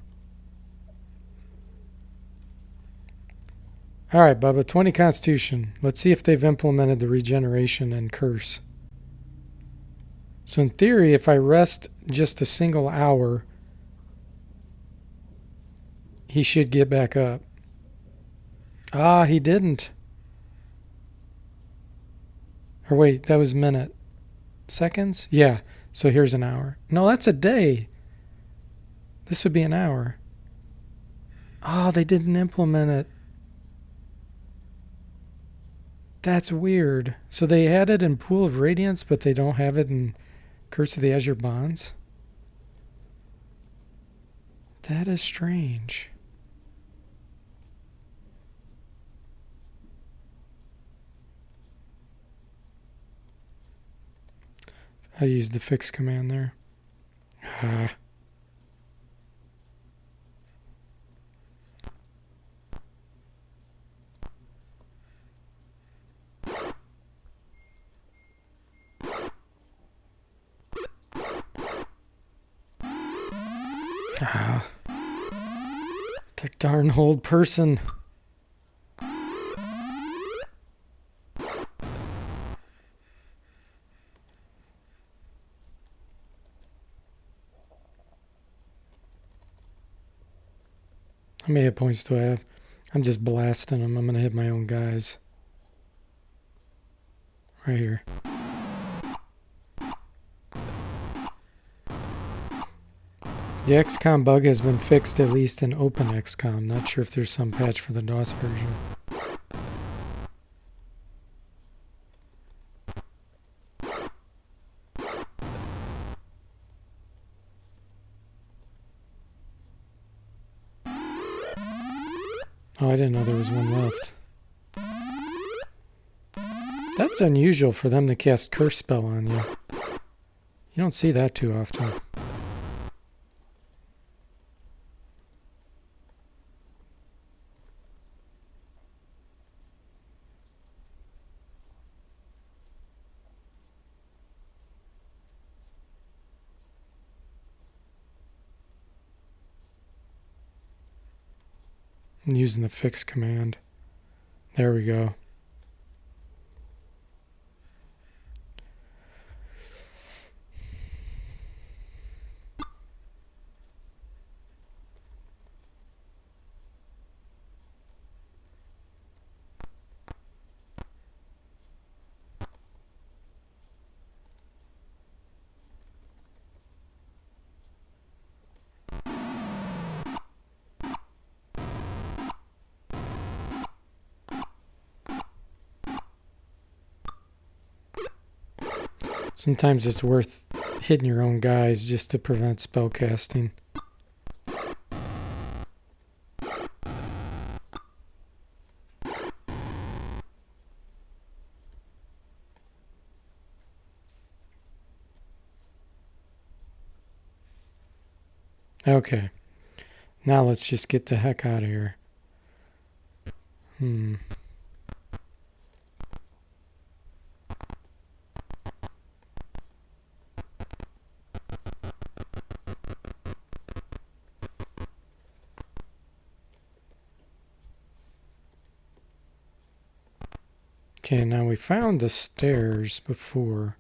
All right, Bubba, 20 Constitution. Let's see if they've implemented the regeneration and curse. So in theory, if I rest just a single hour, he should get back up. Ah, he didn't. Or wait, that was minute. Seconds? Yeah, so here's an hour. No, that's a day. This would be an hour. Oh, they didn't implement it. That's weird. So they had it in Pool of Radiance, but they don't have it in Curse of the Azure Bonds? That is strange. I used the fix command there. Ah. Ah. The darn old person. How many hit points do I have? I'm just blasting them. I'm going to hit my own guys. Right here. The XCOM bug has been fixed, at least in Open XCOM. Not sure if there's some patch for the DOS version. Oh, I didn't know there was one left. That's unusual for them to cast Curse Spell on you. You don't see that too often. I'm using the fix command. There we go. Sometimes it's worth hitting your own guys just to prevent spell casting. Okay. Now let's just get the heck out of here. Okay, now we found the stairs before.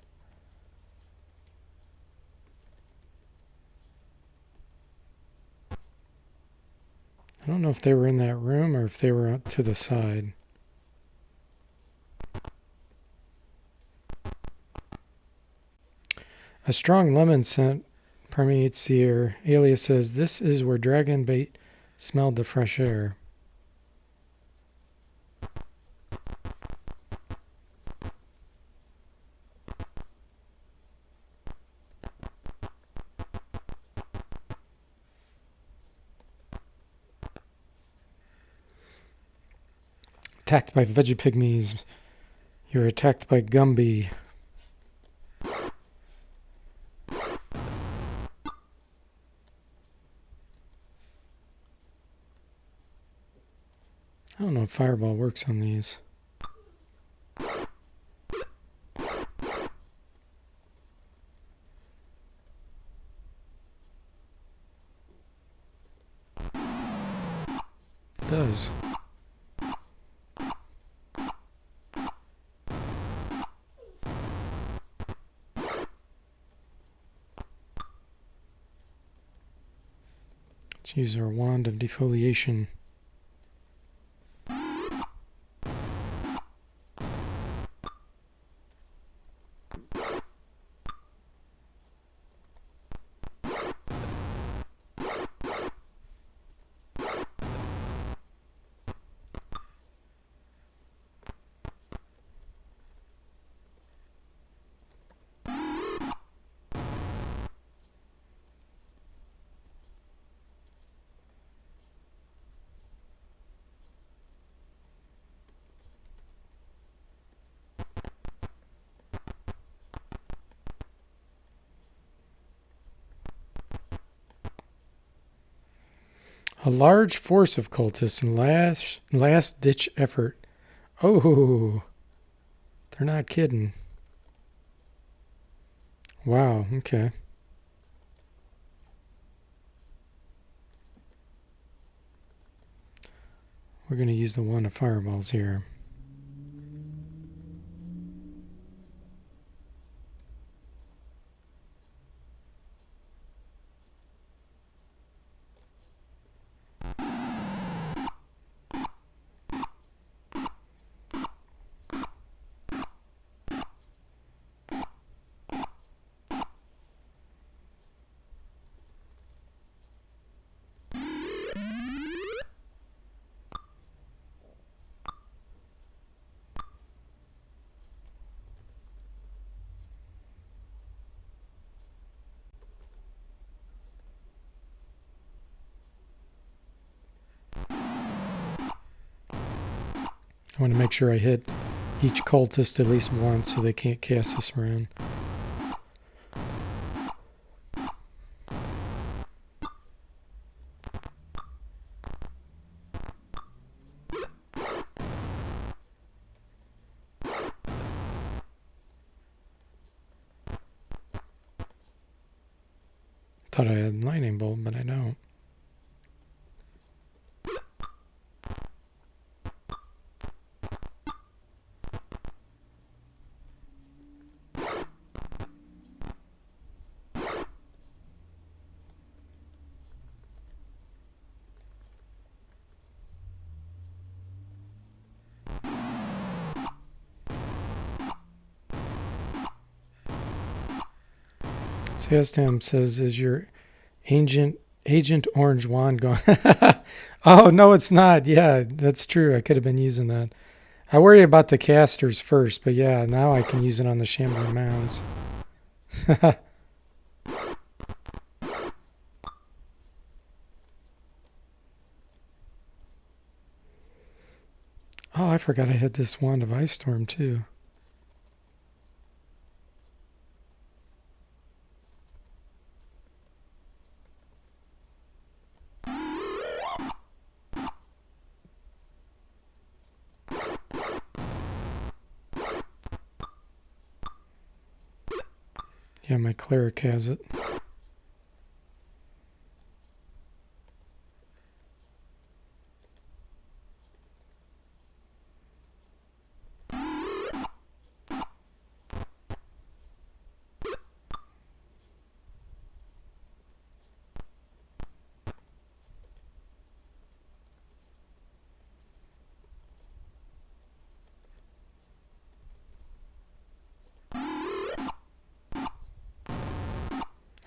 I don't know if they were in that room or if they were out to the side. A strong lemon scent permeates the air. Alias says, "This is where dragon bait smelled the fresh air." Attacked by veggie pygmies. You're attacked by Gumby. I don't know if Fireball works on these. It does. Let's use our wand of defoliation. A large force of cultists in last-ditch effort. Oh, they're not kidding. Wow, okay. We're going to use the wand of fireballs here. I want to make sure I hit each cultist at least once so they can't cast this around. Thought I had lightning bolt, but I don't. Sastam says, is your Agent Orange Wand gone? Oh, no, it's not. Yeah, that's true. I could have been using that. I worry about the casters first, but yeah, now I can use it on the Shambling Mounds. Oh, I forgot I had this Wand of Ice Storm too. Yeah, my cleric has it.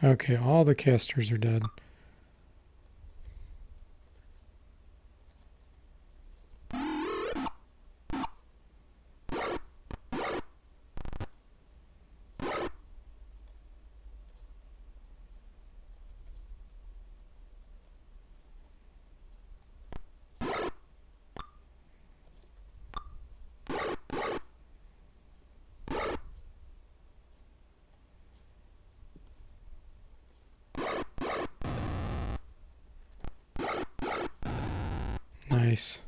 Okay, all the casters are dead. Nice.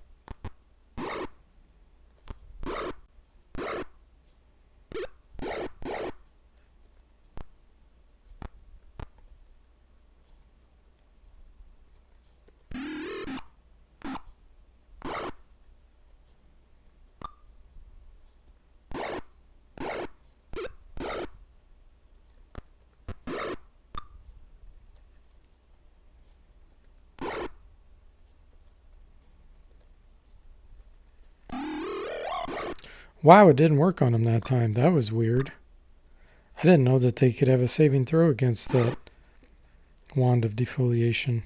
Wow, it didn't work on him that time. That was weird. I didn't know that they could have a saving throw against that Wand of Defoliation.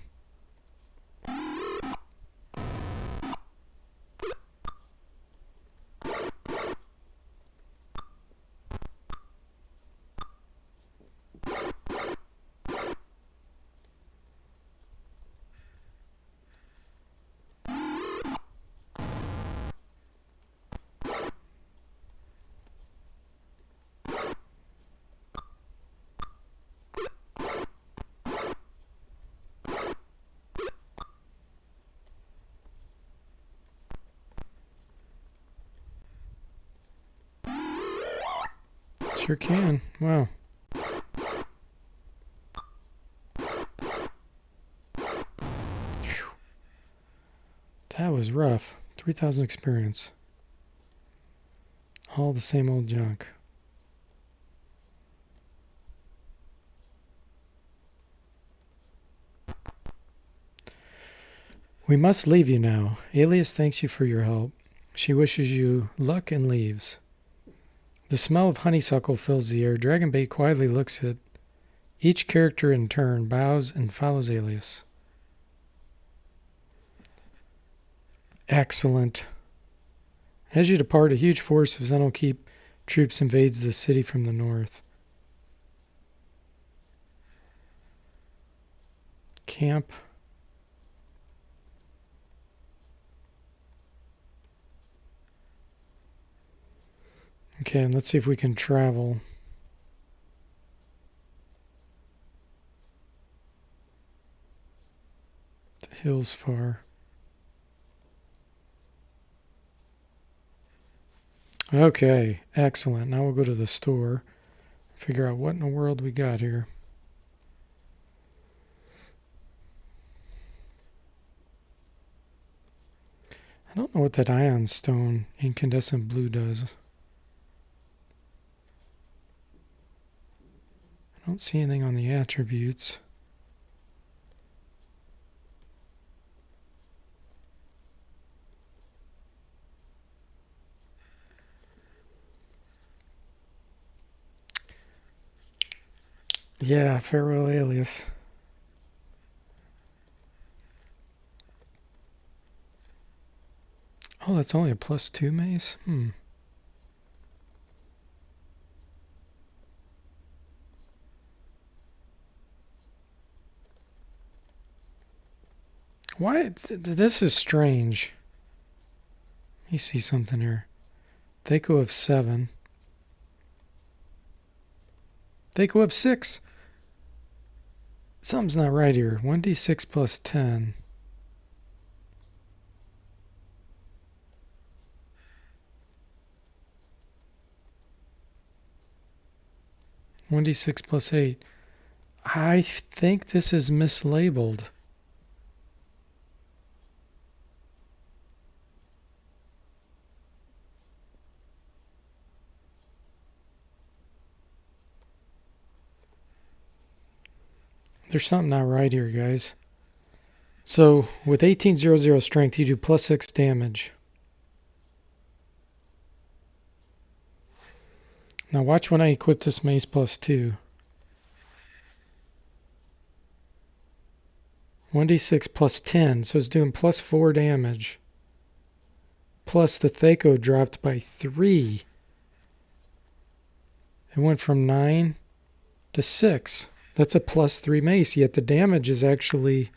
Sure can. Wow. Whew. That was rough. 3,000 experience. All the same old junk. We must leave you now. Alias thanks you for your help. She wishes you luck and leaves. The smell of honeysuckle fills the air. Dragonbait quietly looks at each character in turn, bows, and follows Alias. Excellent. As you depart, a huge force of Xenokeep troops invades the city from the north. Camp. Okay, and let's see if we can travel. The hill's far. Okay, excellent. Now we'll go to the store, figure out what in the world we got here. I don't know what that ion stone incandescent blue does. I don't see anything on the attributes. Yeah, farewell alias. Oh, that's only a +2 mace? Why? This is strange. Let me see something here. Thaco of 7. Thaco of 6. Something's not right here. 1d6 plus 10. One d6 plus 8. I think this is mislabeled. There's something not right here, guys. So with 1800 strength, you do +6 damage. Now watch when I equip this mace +2. 1d6 plus 10, so it's doing +4 damage. Plus the Thaco dropped by 3. It went from 9 to 6. That's a +3 mace, yet the damage is actually...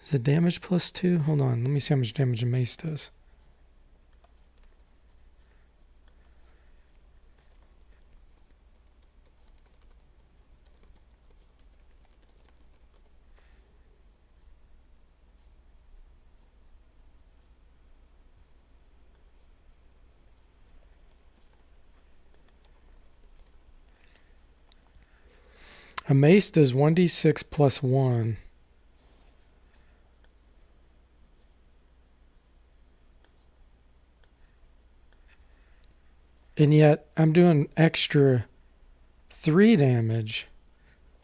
Is the damage +2? Hold on, let me see how much damage a mace does. A mace does 1d6 plus 1. And yet I'm doing extra 3 damage.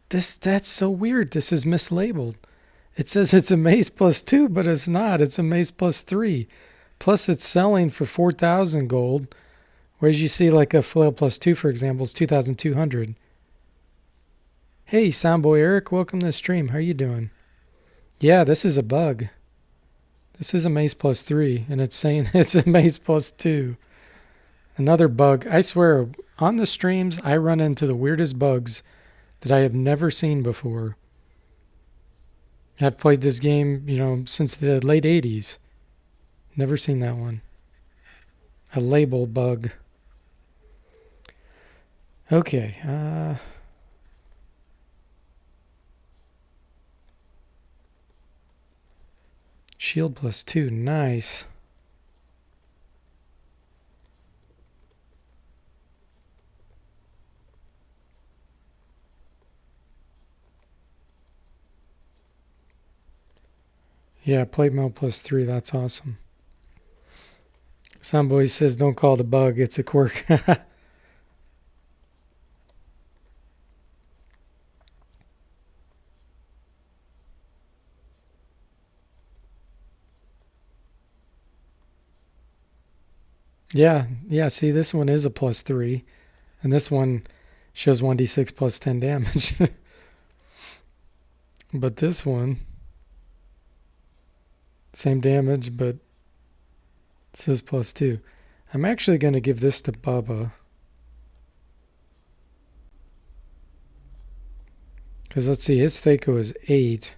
That's so weird. This is mislabeled. It says it's a mace +2, but it's not. It's a mace +3. Plus it's selling for 4,000 gold. Whereas you see like a flail +2, for example, is 2,200. Hey, Soundboy Eric, welcome to the stream. How are you doing? Yeah, this is a bug. This is a mace +3, and it's saying it's a mace +2. Another bug. I swear, on the streams, I run into the weirdest bugs that I have never seen before. I've played this game, since the late 80s. Never seen that one. A label bug. Okay, shield +2, nice. Yeah, plate mail +3, that's awesome. Soundboy says don't call it a bug, it's a quirk. Yeah, see, this one is a +3, and this one shows 1d6 plus 10 damage. But this one, same damage, but it says +2. I'm actually going to give this to Bubba. Because let's see, his Thaco is 8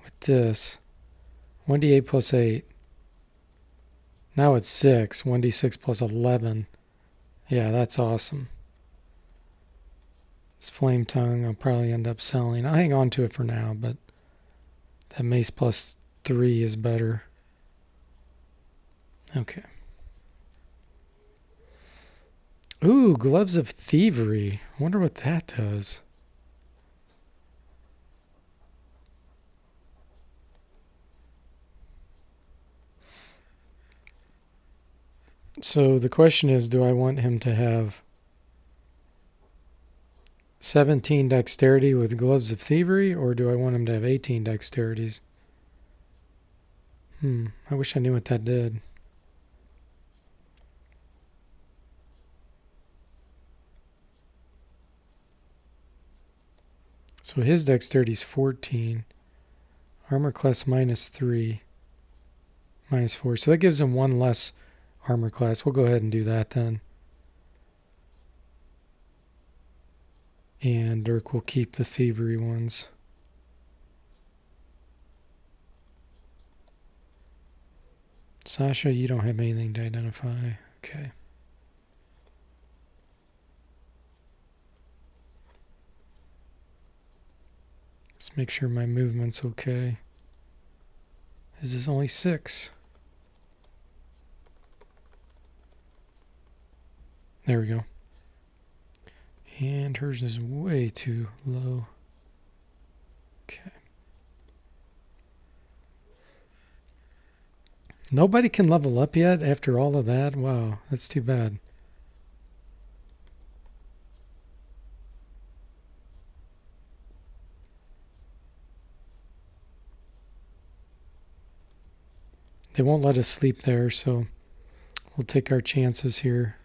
with this. 1d8 plus 8. Now it's 6. 1d6 plus 11. Yeah, that's awesome. This flame tongue I'll probably end up selling. I'll hang on to it for now, but that mace plus 3 is better. Okay. Ooh, gloves of thievery. I wonder what that does. So the question is, do I want him to have 17 dexterity with gloves of thievery, or do I want him to have 18 dexterities? I wish I knew what that did. So his dexterity is 14. Armor class minus 3. Minus 4. So that gives him 1 less armor class. We'll go ahead and do that then. And Dirk will keep the thievery ones. Sasha, you don't have anything to identify. Okay. Let's make sure my movement's okay. This is only 6. There we go. And hers is way too low. Okay. Nobody can level up yet after all of that? Wow, that's too bad. They won't let us sleep there, so we'll take our chances here.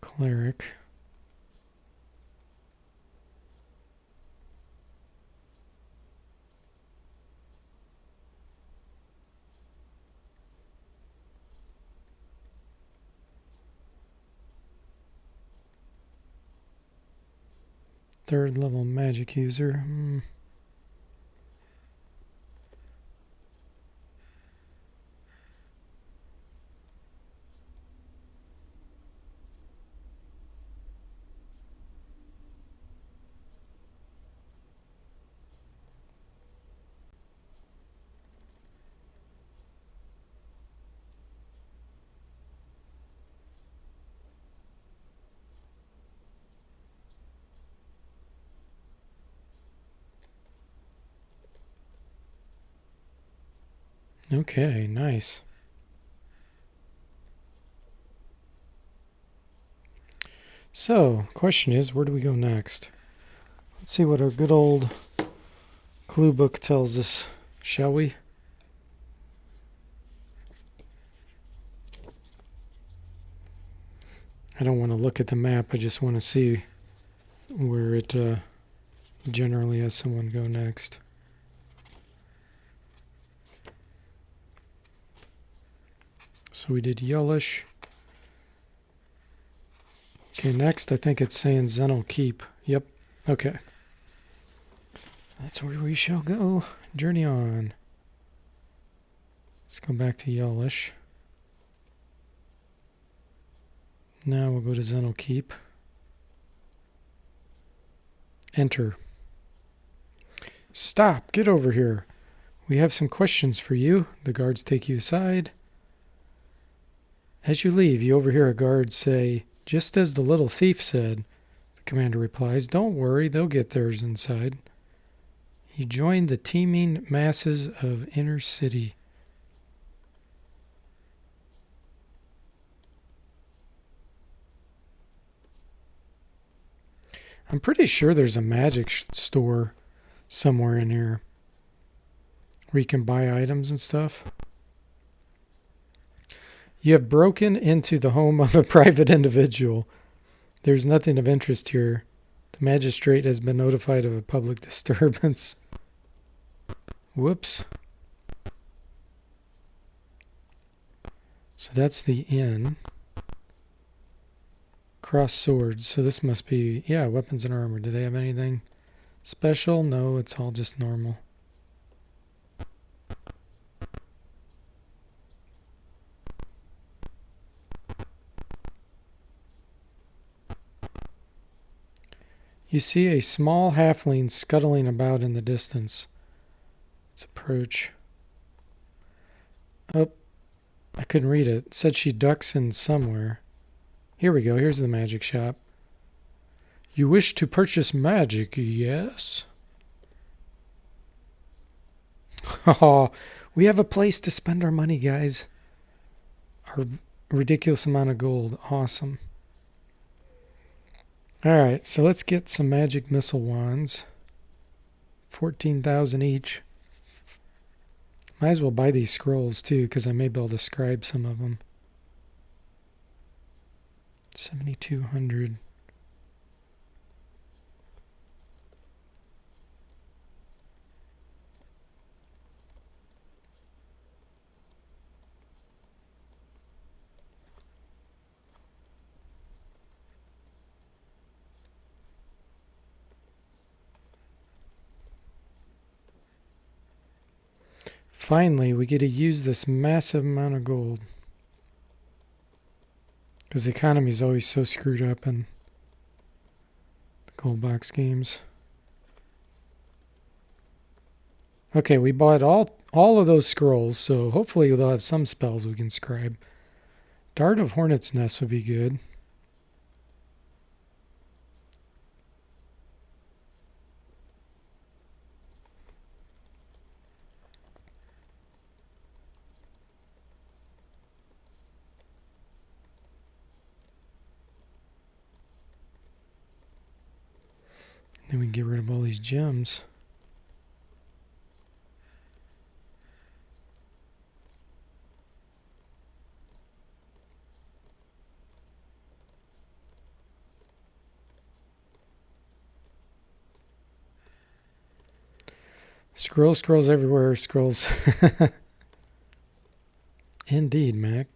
Cleric. Third level magic user. Okay, nice. So, question is, where do we go next? Let's see what our good old clue book tells us, shall we? I don't want to look at the map, I just want to see where it generally has someone go next. So we did Yellish. Okay, next I think it's saying Zenel Keep. Yep, okay. That's where we shall go. Journey on. Let's go back to Yellish. Now we'll go to Zenel Keep. Enter. Stop! Get over here. We have some questions for you. The guards take you aside. As you leave, you overhear a guard say, "Just as the little thief said." The commander replies, "Don't worry, they'll get theirs inside." You join the teeming masses of inner city. I'm pretty sure there's a magic store somewhere in here where you can buy items and stuff. You have broken into the home of a private individual. There's nothing of interest here. The magistrate has been notified of a public disturbance. Whoops. So that's the inn. Cross swords. So this must be, yeah, weapons and armor. Do they have anything special? No, it's all just normal. You see a small halfling scuttling about in the distance. Let's approach. Oh, I couldn't read it. It said she ducks in somewhere. Here we go. Here's the magic shop. You wish to purchase magic, yes? Oh, we have a place to spend our money, guys. Our ridiculous amount of gold. Awesome. Alright, so let's get some magic missile wands. 14,000 each. Might as well buy these scrolls too, because I may be able to scribe some of them. 7,200. Finally, we get to use this massive amount of gold. Because the economy is always so screwed up in the gold box games. Okay, we bought all of those scrolls, so hopefully they'll have some spells we can scribe. Dart of Hornet's Nest would be good. Then we can get rid of all these gems. Scrolls everywhere, scrolls. Indeed, Mac.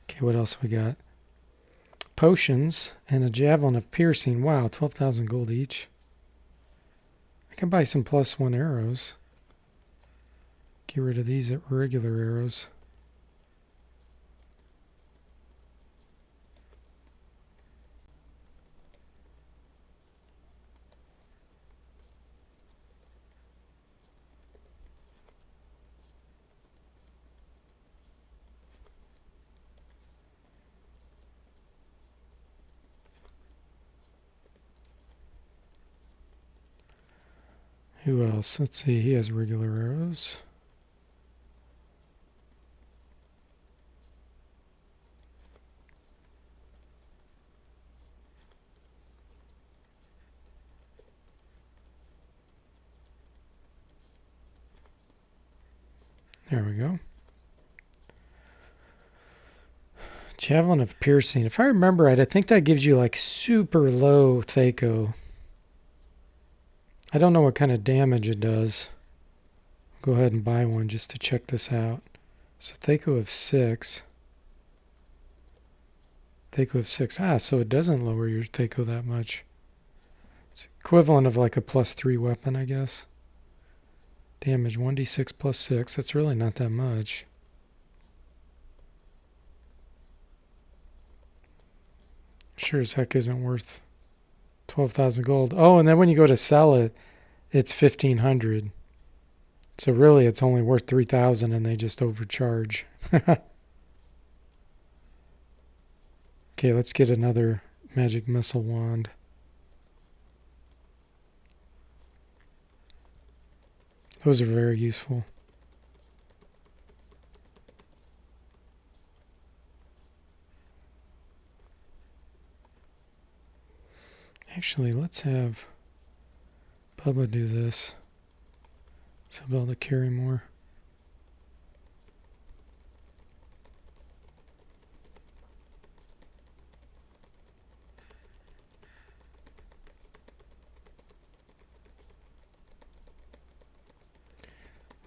Okay, what else we got? Potions and a javelin of piercing. Wow, 12,000 gold each. I can buy some +1 arrows. Get rid of these regular arrows. Who else? Let's see, he has regular arrows. There we go. Javelin of piercing. If I remember right, I think that gives you like super low Thaco. I don't know what kind of damage it does. Go ahead and buy one just to check this out. So Thaco of 6. Thaco of 6. Ah, so it doesn't lower your Thaco that much. It's equivalent of like a +3 weapon, I guess. Damage 1d6 + 6. That's really not that much. Sure as heck isn't worth 12,000 gold. Oh, and then when you go to sell it, it's 1,500. So really, it's only worth 3,000, and they just overcharge. Okay, let's get another magic missile wand. Those are very useful. Actually, let's have Bubba do this. So I'll be able to carry more.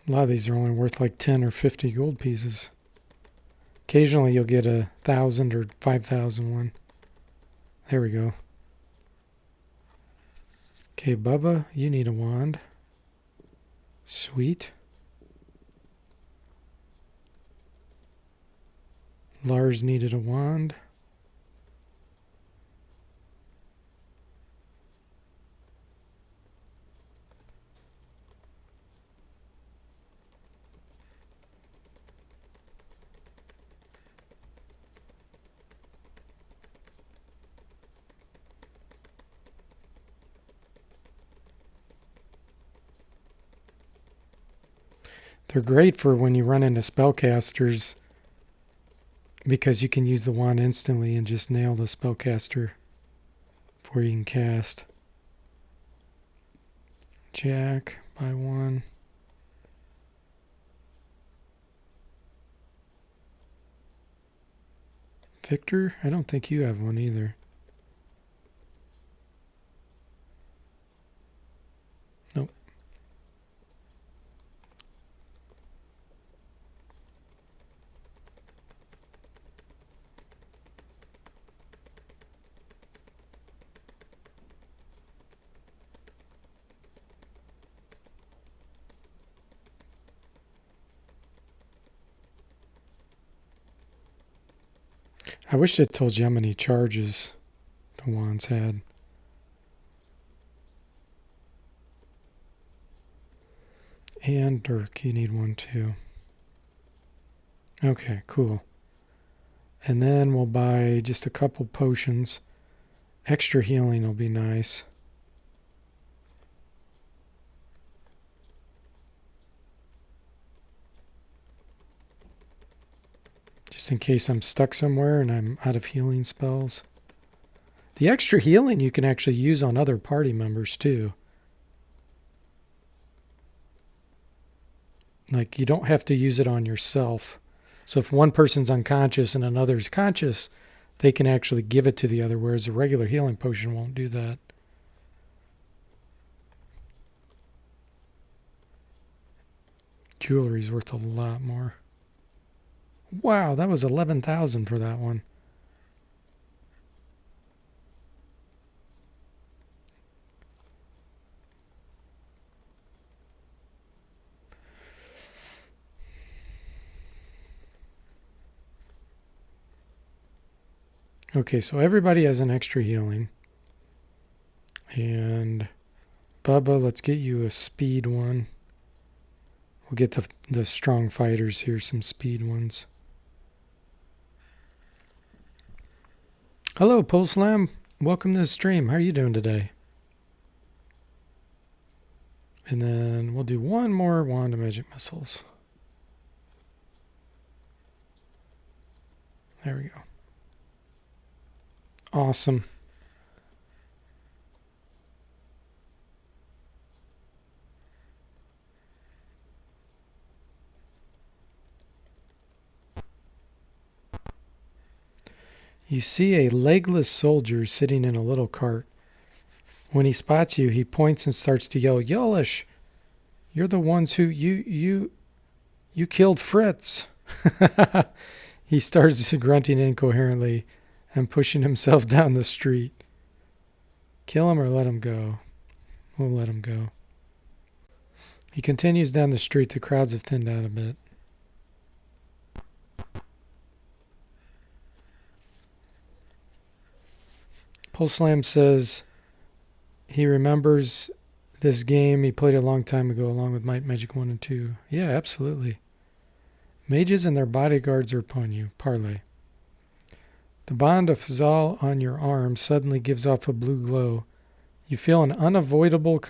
A lot of these are only worth like 10 or 50 gold pieces. Occasionally you'll get 1,000 or 5,000 one. There we go. Okay, Bubba, you need a wand. Sweet. Lars needed a wand. They're great for when you run into spellcasters because you can use the wand instantly and just nail the spellcaster before you can cast. Jack, buy one. Victor, I don't think you have one either. Nope. I wish it told you how many charges the wands had. And Dirk, you need one too. Okay, cool. And then we'll buy just a couple potions. Extra healing will be nice. Just in case I'm stuck somewhere and I'm out of healing spells. The extra healing you can actually use on other party members too. Like, you don't have to use it on yourself. So if one person's unconscious and another's conscious, they can actually give it to the other, whereas a regular healing potion won't do that. Jewelry's worth a lot more. Wow, that was 11,000 for that one. Okay, so everybody has an extra healing. And Bubba, let's get you a speed one. We'll get the strong fighters here, some speed ones. Hello, Pole Slam. Welcome to the stream. How are you doing today? And then we'll do one more wand of magic missiles. There we go. Awesome. You see a legless soldier sitting in a little cart. When he spots you, he points and starts to yell, "Yolish, you're the ones who you killed Fritz." He starts grunting incoherently and pushing himself down the street. Kill him or let him go? We'll let him go. He continues down the street. The crowds have thinned out a bit. Pole Slam says he remembers this game. He played it a long time ago along with Might Magic 1 and 2. Yeah, absolutely. Mages and their bodyguards are upon you. Parlay. The bond of Fazal on your arm suddenly gives off a blue glow. You feel an unavoidable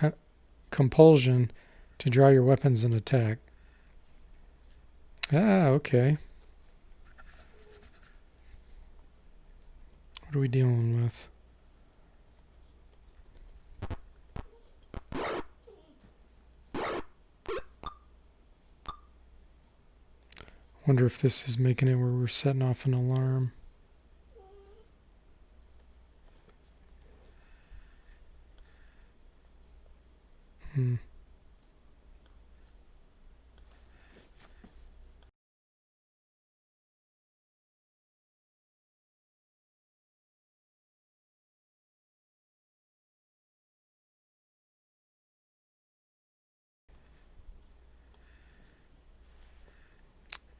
compulsion to draw your weapons and attack. Ah, okay. What are we dealing with? Wonder if this is making it where we're setting off an alarm.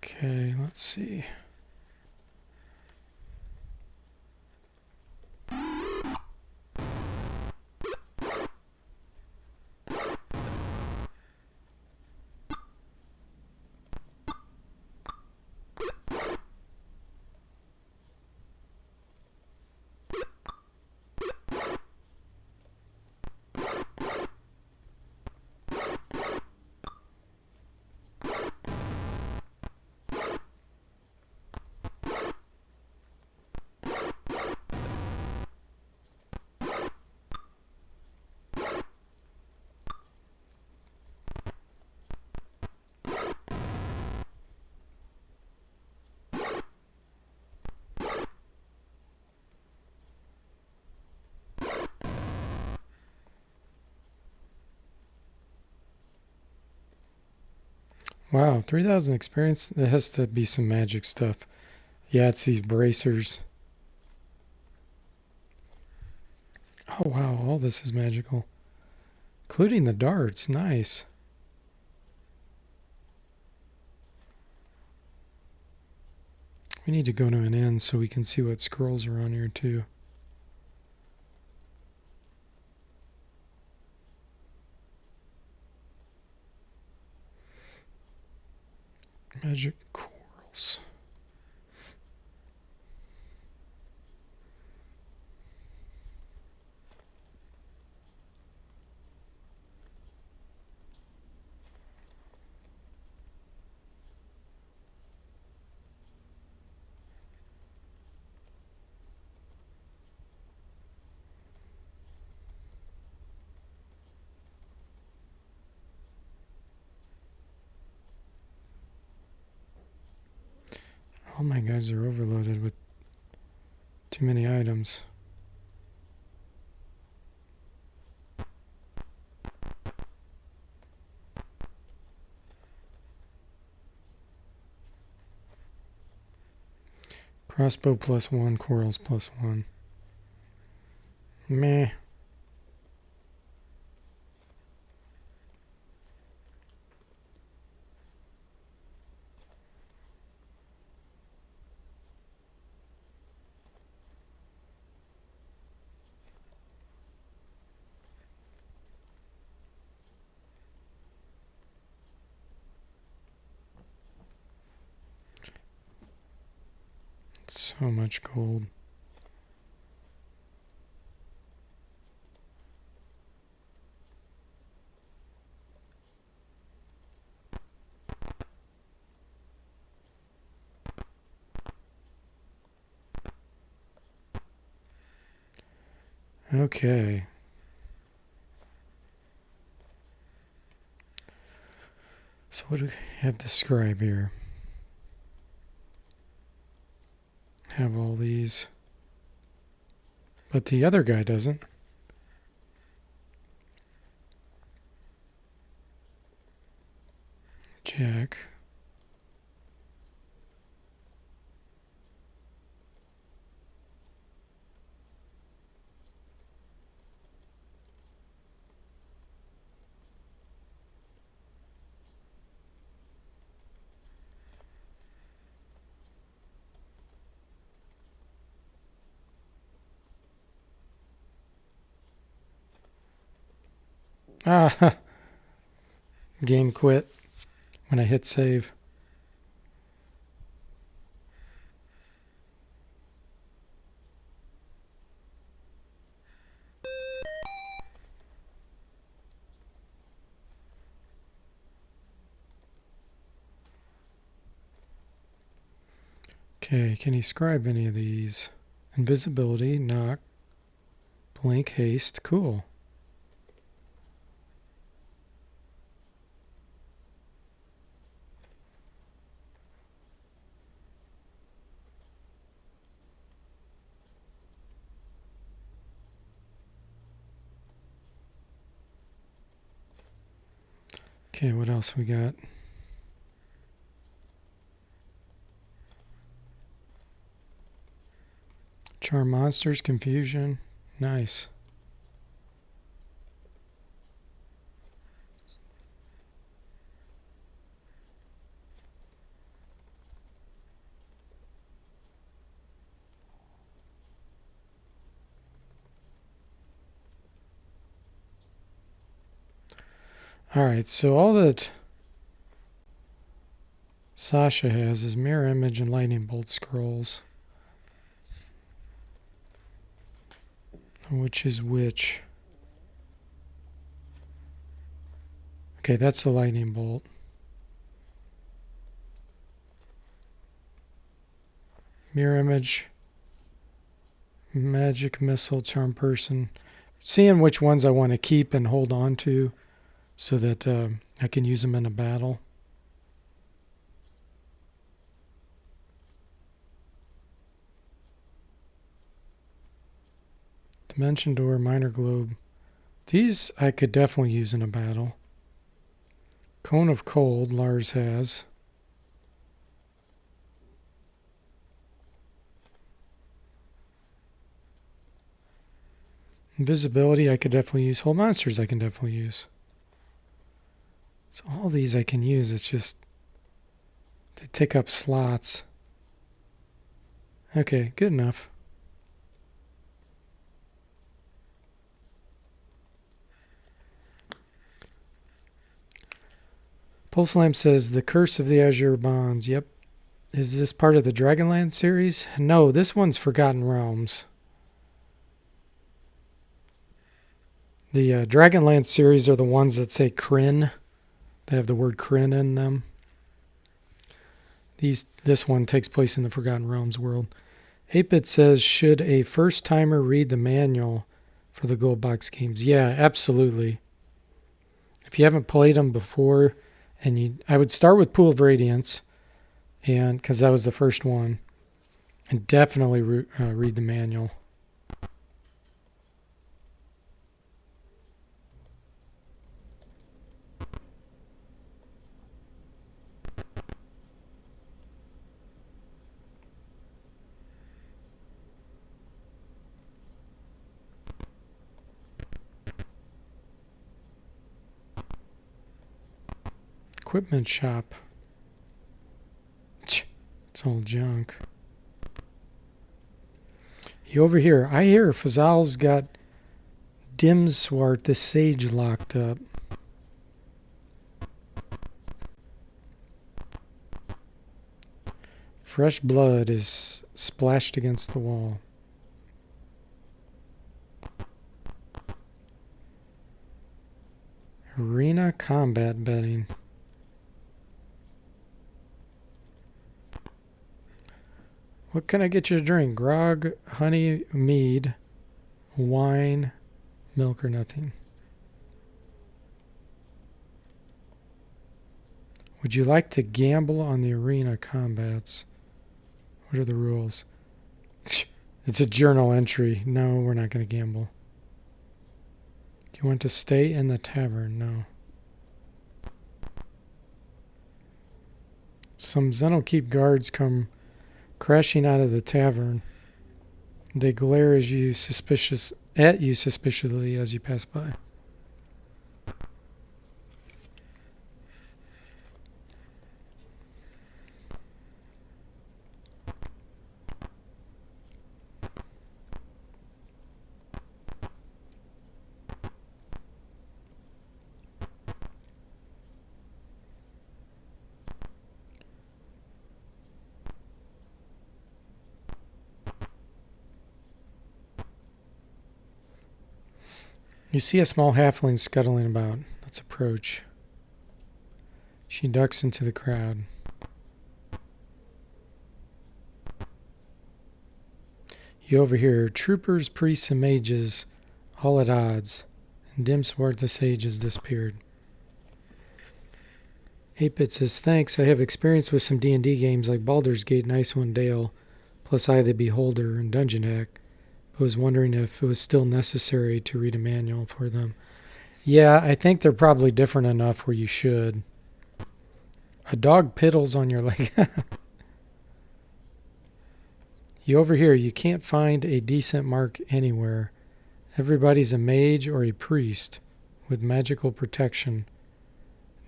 Okay, let's see. Wow, 3,000 experience? That has to be some magic stuff. Yeah, it's these bracers. Oh wow, all this is magical. Including the darts, nice. We need to go to an inn so we can see what scrolls are on here too. Magic corals. All my guys are overloaded with too many items. Crossbow +1, corals +1. Meh. So much gold. Okay. So what do we have to scribe here? Have all these. But the other guy doesn't. Jack. Ah, game quit when I hit save. Okay, can he scribe any of these? Invisibility, knock, blink, haste. Cool. Okay, what else we got? Charm monsters, confusion. Nice. Alright, so all that Sasha has is mirror image and lightning bolt scrolls. Which is which? Okay, that's the lightning bolt. Mirror image, magic missile, charm person. Seeing which ones I want to keep and hold on to so that I can use them in a battle. Dimension door, minor globe. These I could definitely use in a battle. Cone of cold, Lars has. Invisibility I could definitely use. Hold monsters I can definitely use. So all these I can use, it's just they take up slots. Okay, good enough. Pulse Lamp says, the Curse of the Azure Bonds. Yep. Is this part of the Dragonland series? No, this one's Forgotten Realms. The Dragonland series are the ones that say Kryn. They have the word Kryn in them. This one takes place in the Forgotten Realms world. 8-Bit says, should a first-timer read the manual for the Gold Box games? Yeah, absolutely. If you haven't played them before, I would start with Pool of Radiance, and because that was the first one, and definitely read the manual. Equipment shop. It's all junk. You over here. I hear Fazal's got Dimswart, the sage, locked up. Fresh blood is splashed against the wall. Arena combat betting. What can I get you to drink? Grog, honey, mead, wine, milk, or nothing? Would you like to gamble on the arena combats? What are the rules? It's a journal entry. No, we're not going to gamble. Do you want to stay in the tavern? No. Some Xenokeep guards come crashing out of the tavern. They glare at you suspiciously as you pass by. You see a small halfling scuttling about. Let's approach. She ducks into the crowd. You overhear troopers, priests, and mages all at odds, and dim swart the sage has disappeared. 8-Bit says, thanks, I have experience with some D&D games like Baldur's Gate and Icewind Dale, plus I the Beholder and Dungeon Hack. I was wondering if it was still necessary to read a manual for them. Yeah, I think they're probably different enough where you should. A dog piddles on your leg. You overhear, you can't find a decent mark anywhere. Everybody's a mage or a priest with magical protection.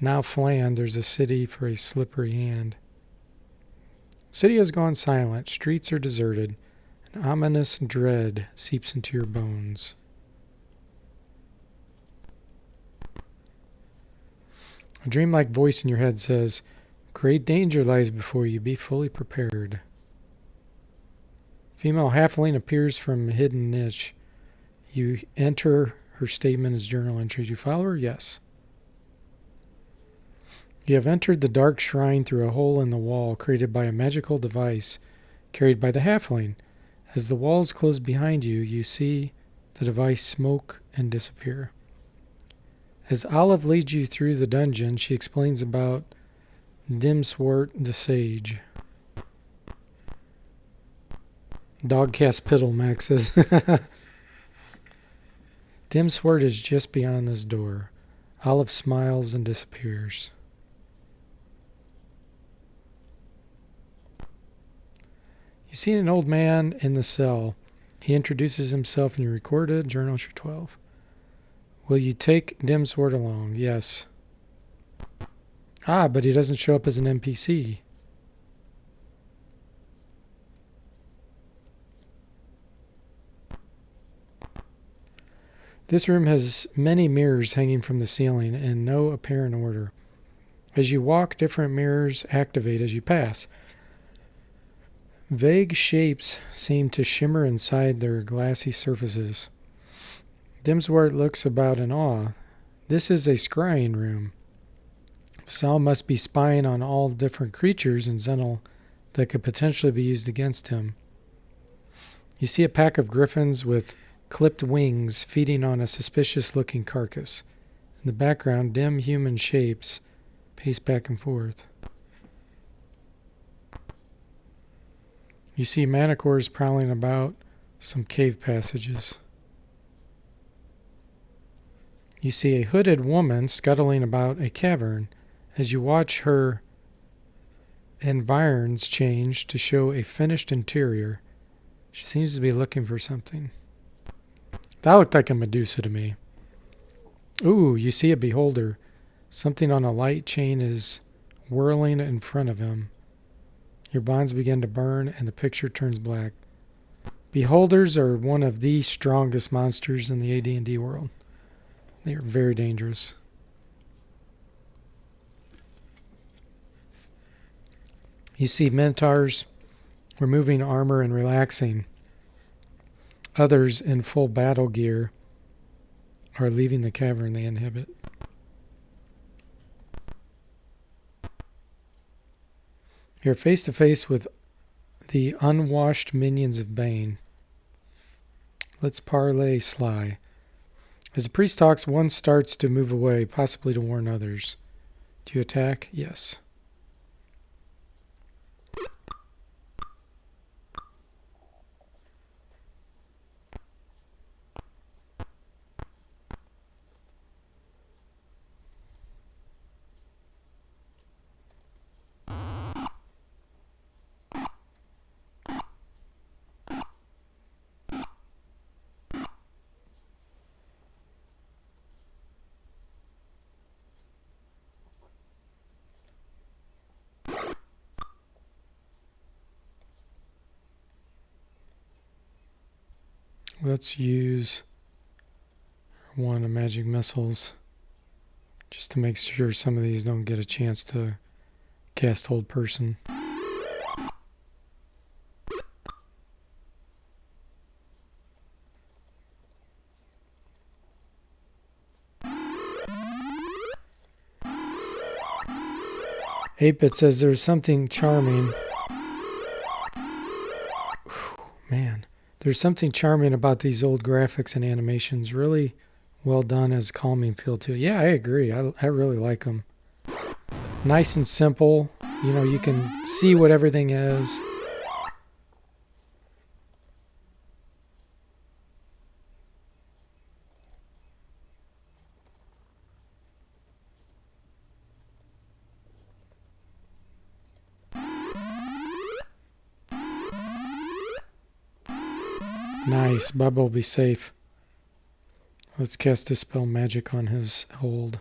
Now Flan, there's a city for a slippery hand. City has gone silent. Streets are deserted. An ominous dread seeps into your bones. A dreamlike voice in your head says, great danger lies before you. Be fully prepared. Female halfling appears from a hidden niche. You enter her statement as journal entry. Do you follow her? Yes. You have entered the dark shrine through a hole in the wall created by a magical device carried by the halfling. As the walls close behind you, you see the device smoke and disappear. As Olive leads you through the dungeon, she explains about Dimswart the Sage. Dogcast Piddle, Max says. Dimswart is just beyond this door. Olive smiles and disappears. You see an old man in the cell. He introduces himself and you record it. Journal entry 12. Will you take Dimswart along? Yes. Ah, but he doesn't show up as an NPC. This room has many mirrors hanging from the ceiling in no apparent order. As you walk, different mirrors activate as you pass. Vague shapes seem to shimmer inside their glassy surfaces. Dimswart looks about in awe. This is a scrying room. Sal must be spying on all different creatures in Zenil that could potentially be used against him. You see a pack of griffins with clipped wings feeding on a suspicious-looking carcass. In the background, dim human shapes pace back and forth. You see manticores prowling about some cave passages. You see a hooded woman scuttling about a cavern. As you watch, her environs change to show a finished interior. She seems to be looking for something. That looked like a Medusa to me. Ooh, you see a beholder. Something on a light chain is whirling in front of him. Your bonds begin to burn and the picture turns black. Beholders are one of the strongest monsters in the AD&D world. They are very dangerous. You see minotaurs removing armor and relaxing. Others in full battle gear are leaving the cavern they inhabit. You're face to face with the unwashed minions of Bane. Let's parlay sly. As the priest talks, one starts to move away, possibly to warn others. Do you attack? Yes. Let's use one of magic missiles just to make sure some of these don't get a chance to cast hold person. Apit says there's something charming. Whew, man. There's something charming about these old graphics and animations. Really well done as a calming feel to it. Yeah, I agree. I really like them. Nice and simple. You know, you can see what everything is. Nice. Bubba will be safe. Let's cast Dispel Magic on his hold.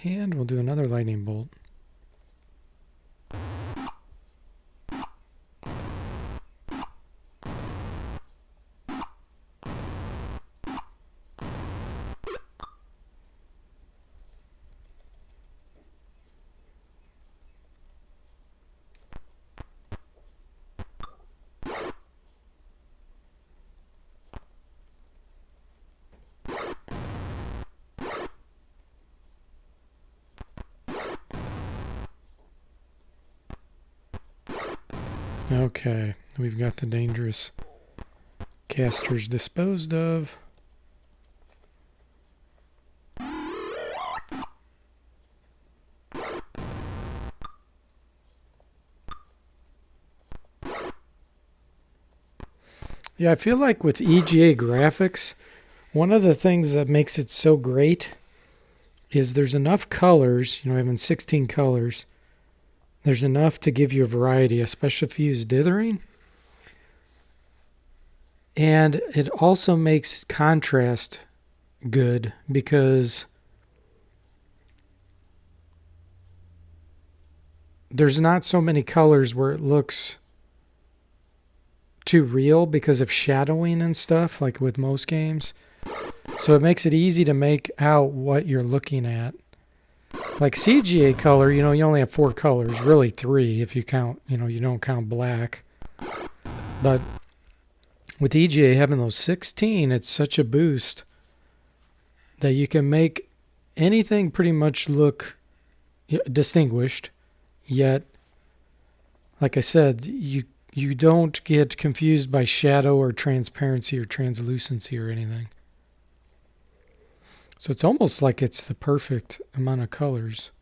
And we'll do another Lightning Bolt. Okay, we've got the dangerous casters disposed of. Yeah, I feel like with EGA graphics, one of the things that makes it so great is there's enough colors, you know, having 16 colors, there's enough to give you a variety, especially if you use dithering. And it also makes contrast good because there's not so many colors where it looks too real because of shadowing and stuff, like with most games. So it makes it easy to make out what you're looking at. Like CGA color, you know, you only have 4 colors, really 3 if you count, you know, you don't count black. But with EGA having those 16, it's such a boost that you can make anything pretty much look distinguished, yet, like I said, you don't get confused by shadow or transparency or translucency or anything. So it's almost like it's the perfect amount of colors.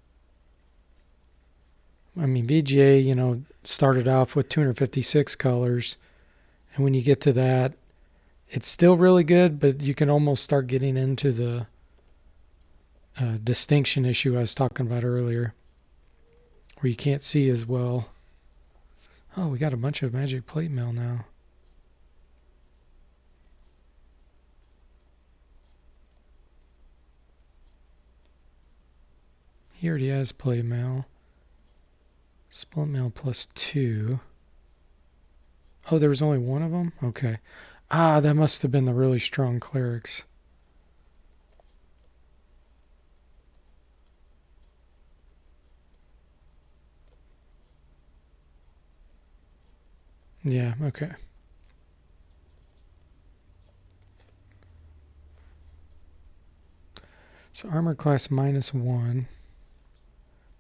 I mean, VGA, you know, started off with 256 colors. And when you get to that, it's still really good, but you can almost start getting into the distinction issue I was talking about earlier, where you can't see as well. Oh, we got a bunch of magic plate mail now. He already has plate mail. Split mail +2. Oh, there was only one of them? Okay. Ah, that must have been the really strong clerics. Yeah, okay. So armor class -1.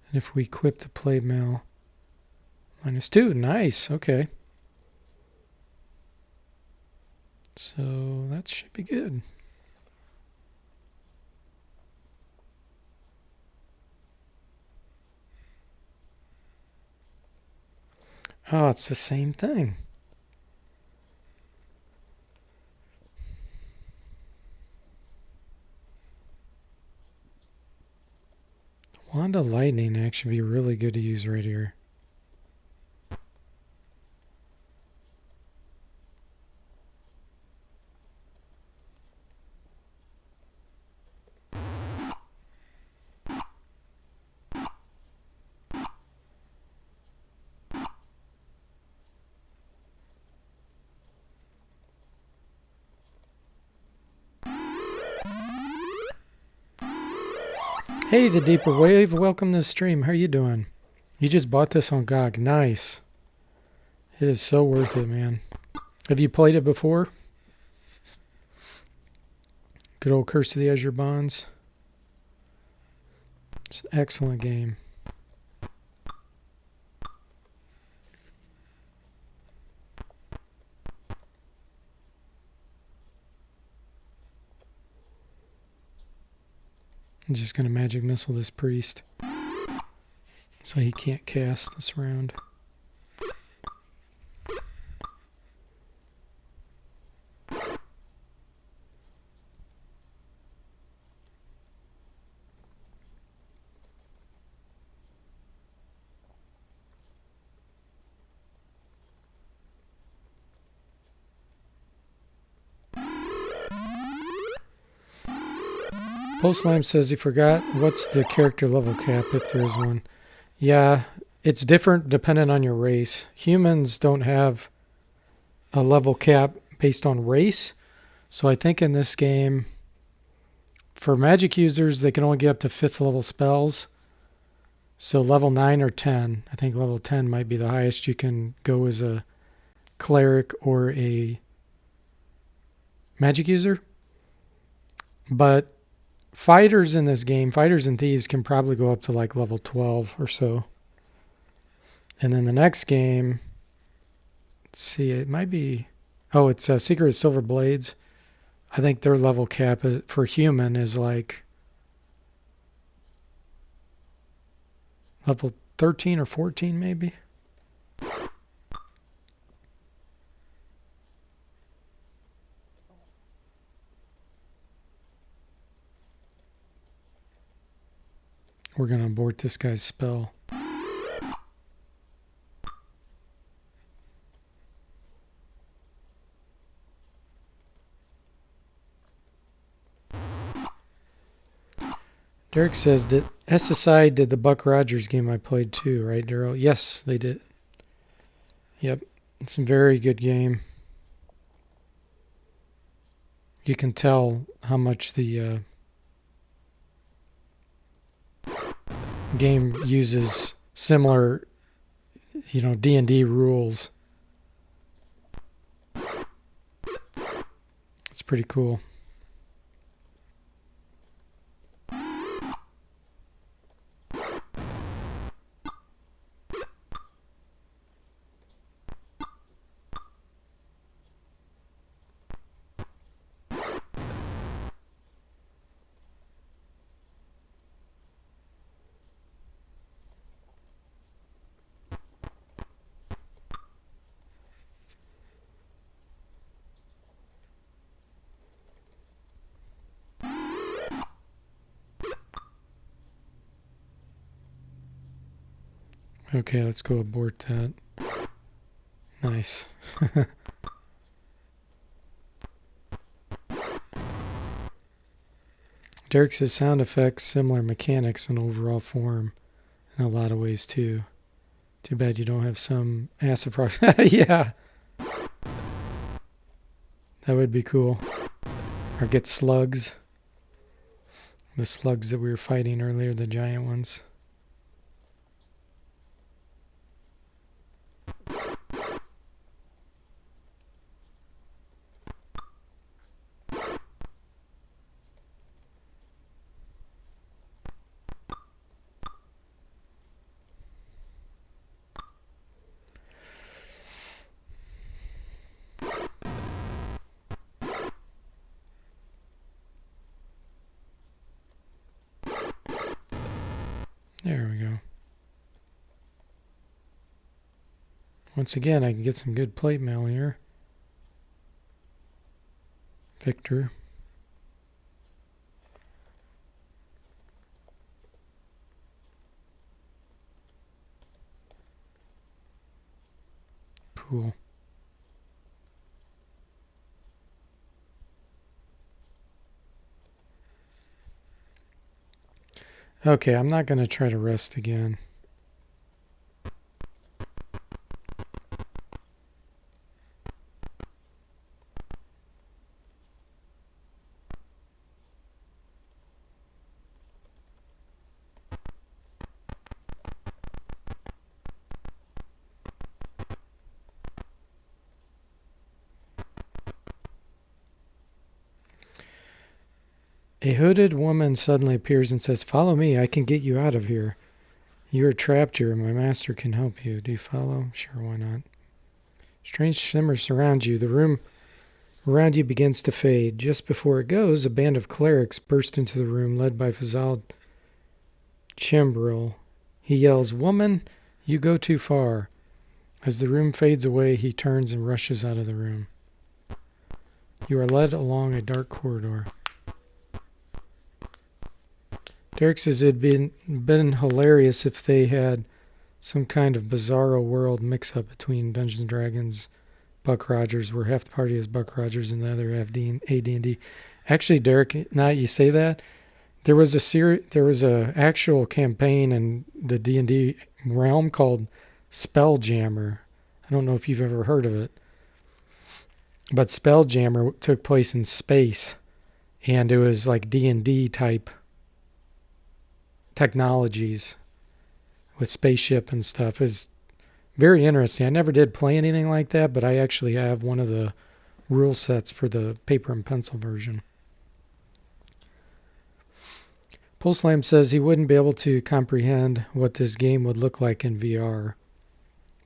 And if we equip the plate mail, -2. Nice, okay. So that should be good. Oh, it's the same thing. Wand of Lightning actually be really good to use right here. Hey, the Deeper Wave, welcome to the stream. How are you doing? You just bought this on GOG. Nice. It is so worth it, man. Have you played it before? Good old Curse of the Azure Bonds. It's an excellent game. I'm just going to magic missile this priest so he can't cast this round. Postlam says he forgot what's the character level cap if there is one. Yeah, it's different depending on your race. Humans don't have a level cap based on race. So I think in this game, for magic users, they can only get up to 5th level spells. So level 9 or 10. I think level 10 might be the highest you can go as a cleric or a magic user. But fighters in this game, fighters and thieves, can probably go up to like level 12 or so. And then the next game, let's see, it might be, oh, it's Secret of Silver Blades. I think their level cap for human is like level 13 or 14 maybe. We're going to abort this guy's spell. Derek says, did SSI did the Buck Rogers game I played too, right, Daryl? Yes, they did. Yep, it's a very good game. You can tell how much the game uses similar, D&D rules. It's pretty cool. Okay, let's go abort that. Nice. Derek says sound effects, similar mechanics and overall form in a lot of ways too. Too bad you don't have some acid frost. Yeah. That would be cool. Or get slugs. The slugs that we were fighting earlier, the giant ones. There we go. Once again, I can get some good plate mail here. Victor. Cool. Okay, I'm not going to try to rest again. A hooded woman suddenly appears and says, "Follow me, I can get you out of here. You are trapped here, my master can help you. Do you follow?" Sure, why not? Strange shimmer surrounds you. The room around you begins to fade. Just before it goes, a band of clerics burst into the room, led by Fazal Chimbril. He yells, "Woman, you go too far." As the room fades away, he turns and rushes out of the room. You are led along a dark corridor. Derek says it'd been hilarious if they had some kind of bizarro world mix-up between Dungeons & Dragons, Buck Rogers, where half the party is Buck Rogers and the other AD&D. Actually, Derek, now you say that, there was a actual campaign in the D&D realm called Spelljammer. I don't know if you've ever heard of it, but Spelljammer took place in space, and it was like D&D type technologies with spaceship and stuff. Is very interesting. I never did play anything like that, but I actually have one of the rule sets for the paper and pencil version. Pulslam says he wouldn't be able to comprehend what this game would look like in VR.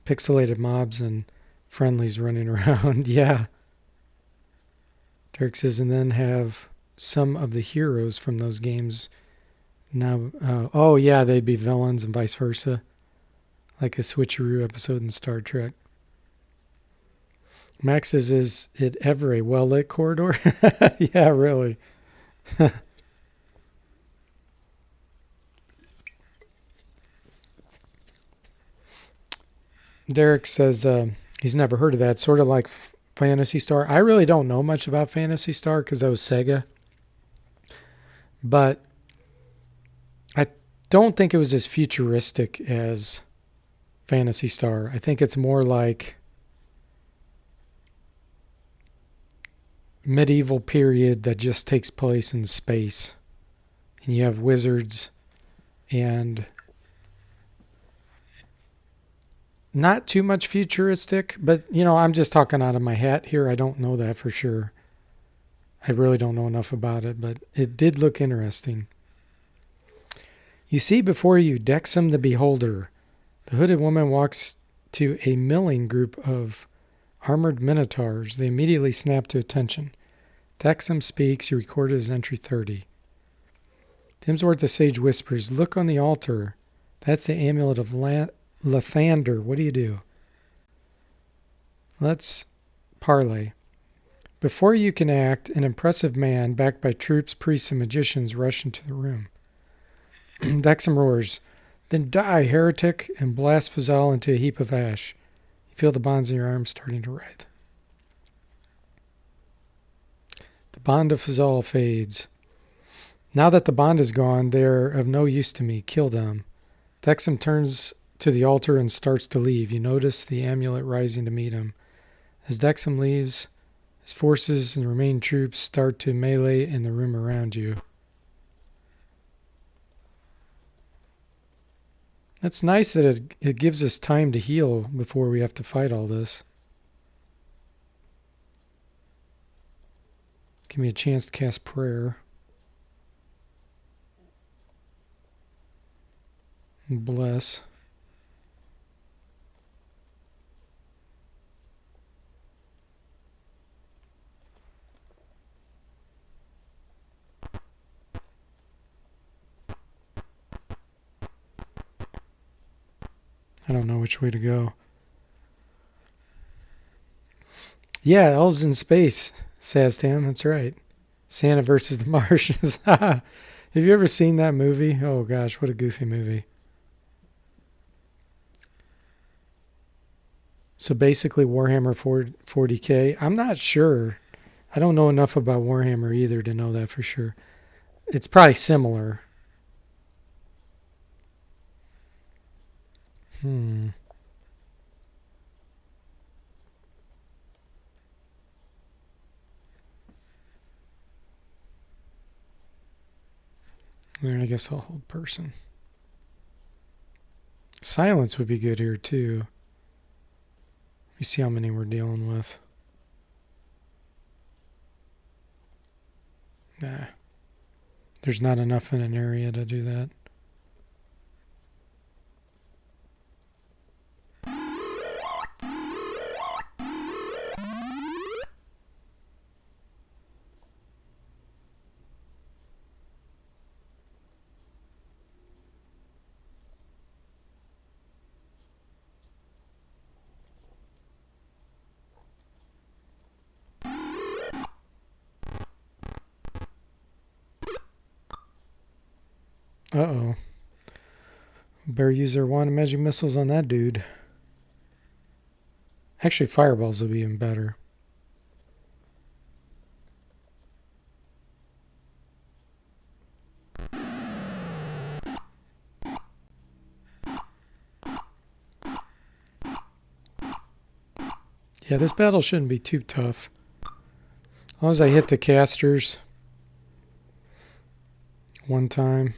Pixelated mobs and friendlies running around. Yeah. Derek says, and then have some of the heroes from those games now. Oh, yeah, they'd be villains and vice versa. Like a switcheroo episode in Star Trek. Max says, is it ever a well-lit corridor? Yeah, really. Derek says he's never heard of that. Sort of like Phantasy Star. I really don't know much about Phantasy Star because that was Sega. But I don't think it was as futuristic as Phantasy Star. I think it's more like medieval period that just takes place in space. And you have wizards and not too much futuristic, but I'm just talking out of my hat here. I don't know that for sure. I really don't know enough about it, but it did look interesting. You see before you Dexam the Beholder. The hooded woman walks to a milling group of armored minotaurs. They immediately snap to attention. Dexam speaks. You record as entry 30. Dimsworth the Sage whispers, "Look on the altar. That's the amulet of Lathander. What do you do?" Let's parlay. Before you can act, an impressive man, backed by troops, priests, and magicians, rush into the room. Dexam roars, "Then die, heretic," and blast Fazal into a heap of ash. You feel the bonds in your arms starting to writhe. The bond of Fazal fades. Now that the bond is gone, they're of no use to me. Kill them. Dexam turns to the altar and starts to leave. You notice the amulet rising to meet him. As Dexam leaves, his forces and remaining troops start to melee in the room around you. It's nice that it gives us time to heal before we have to fight all this. Give me a chance to cast prayer. And bless. I don't know which way to go. Yeah, Elves in Space, Saztam, that's right. Santa versus the Martians. Have you ever seen that movie? Oh gosh, what a goofy movie. So basically Warhammer 40K. I'm not sure. I don't know enough about Warhammer either to know that for sure. It's probably similar. I guess I'll hold person. Silence would be good here too. Let me see how many we're dealing with. Nah. There's not enough in an area to do that. Uh-oh. Better use their wand of magic missiles on that dude. Actually, fireballs will be even better. Yeah, this battle shouldn't be too tough. As long as I hit the casters one time.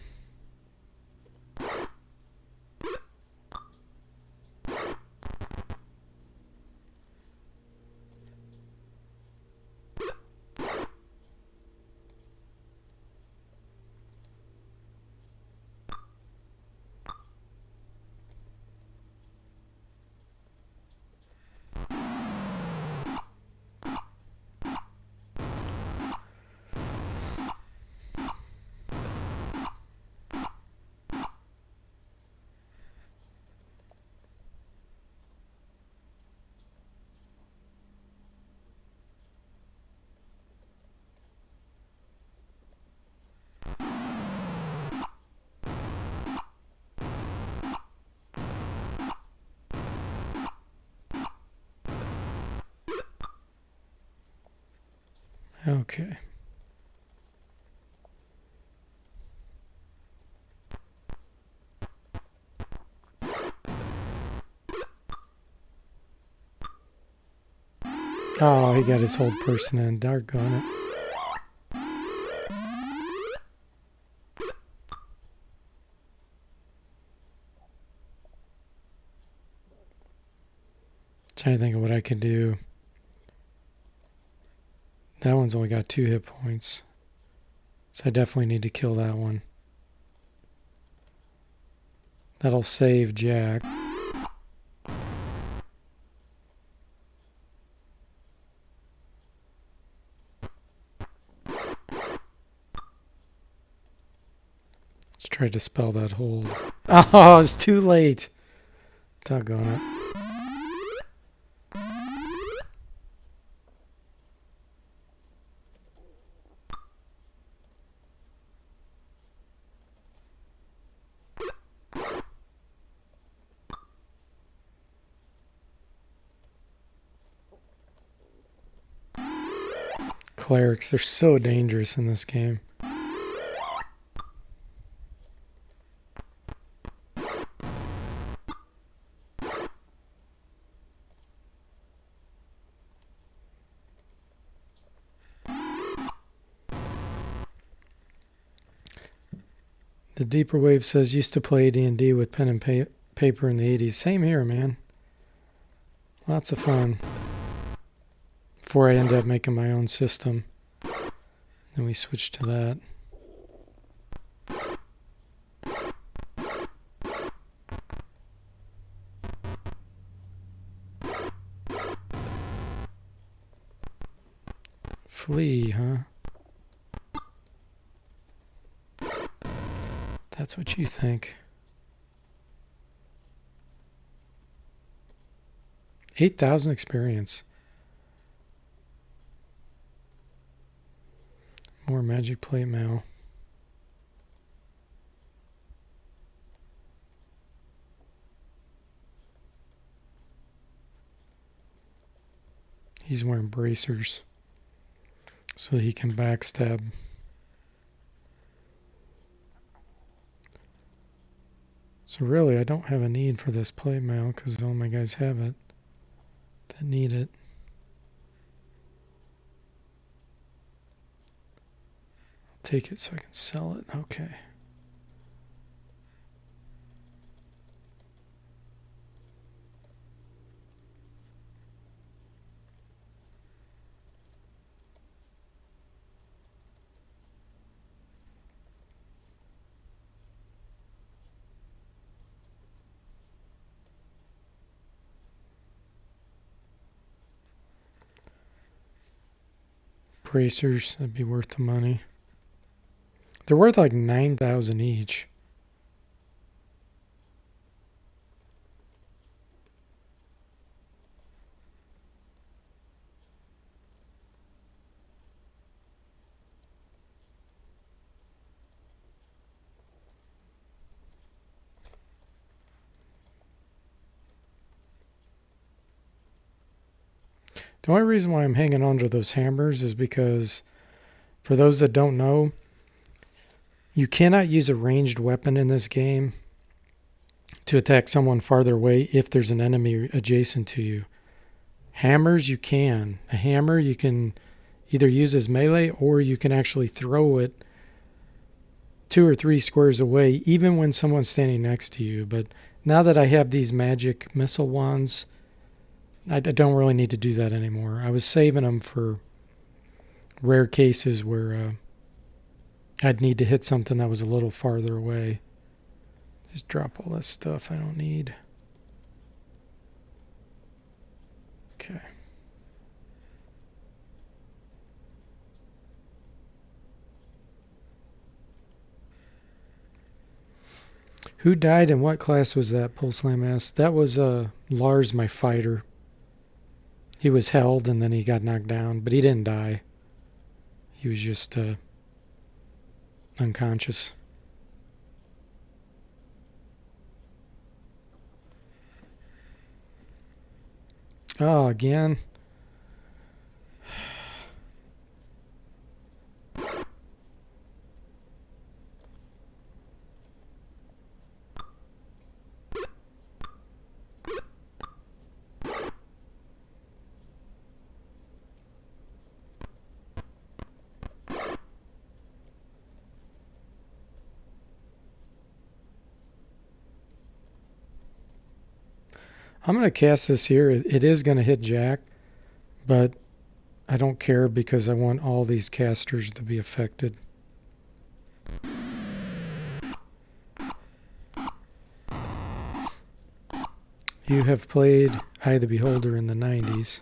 Okay. Oh, he got his whole person in. Doggone it. Trying to think of what I could do. That one's only got 2 hit points. So I definitely need to kill that one. That'll save Jack. Let's try to dispel that hold. Oh, it's too late. Doggone it. Clerics, they're so dangerous in this game. The Deeper Wave says used to play AD&D with pen and paper in the 80s. Same here, man. Lots of fun. Before I ended up making my own system. Then we switched to that. Flee, huh? That's what you think. 8,000 experience. More magic plate mail. He's wearing bracers so he can backstab. So really, I don't have a need for this plate mail because all my guys have it that need it. I'll take it so I can sell it. Okay. bracers. That'd be worth the money. They're worth like 9,000 each. The only reason why I'm hanging on to those hammers is because, for those that don't know, you cannot use a ranged weapon in this game to attack someone farther away if there's an enemy adjacent to you. Hammers, you can. A hammer, you can either use as melee or you can actually throw it 2 or 3 squares away, even when someone's standing next to you. But now that I have these magic missile wands, I don't really need to do that anymore. I was saving them for rare cases where I'd need to hit something that was a little farther away. Just drop all this stuff I don't need. Okay. Who died and what class was that? Pulslam asked. That was Lars, my fighter. He was held and then he got knocked down, but he didn't die. He was just unconscious. Oh, again? I'm going to cast this here. It is going to hit Jack, but I don't care because I want all these casters to be affected. You have played Eye the Beholder in the 90s.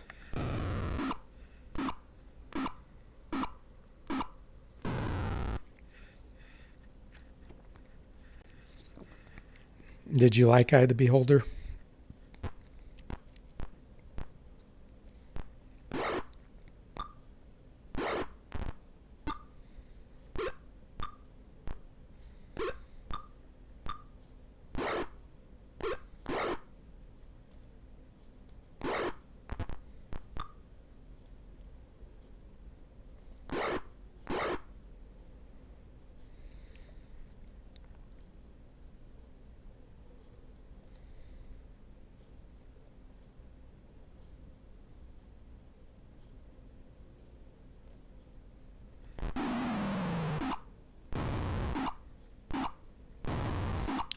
Did you like Eye the Beholder?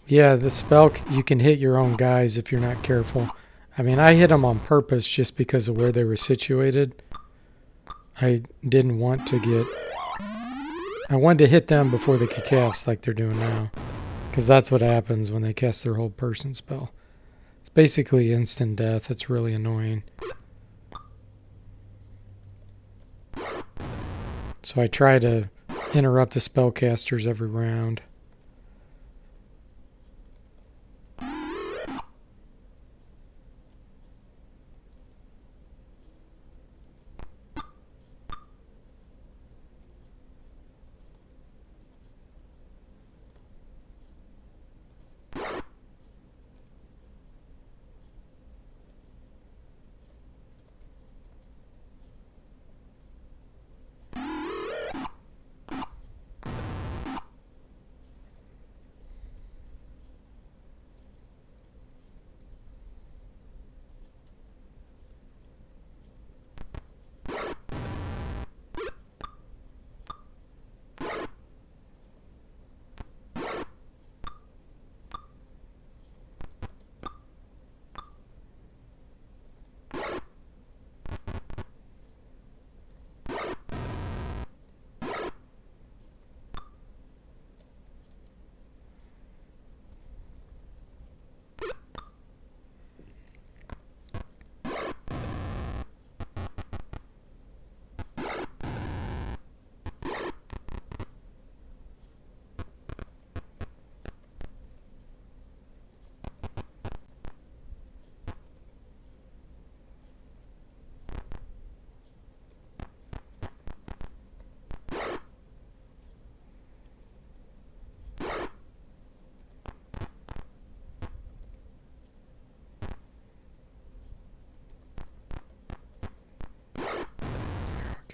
Yeah, the spell, you can hit your own guys if you're not careful. I mean, I hit them on purpose just because of where they were situated. I didn't want to get... I wanted to hit them before they could cast like they're doing now. Because that's what happens when they cast their whole person spell. It's basically instant death. It's really annoying. So I try to interrupt the spellcasters every round.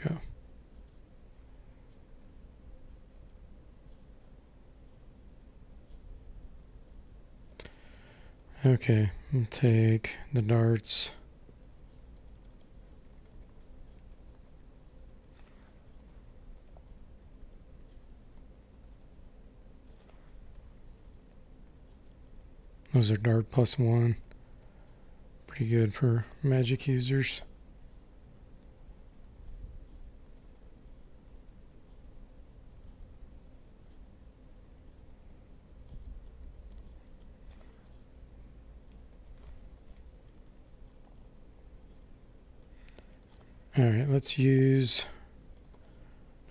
go. Okay, we'll take the darts. Those are dart +1. Pretty good for magic users. Alright, let's use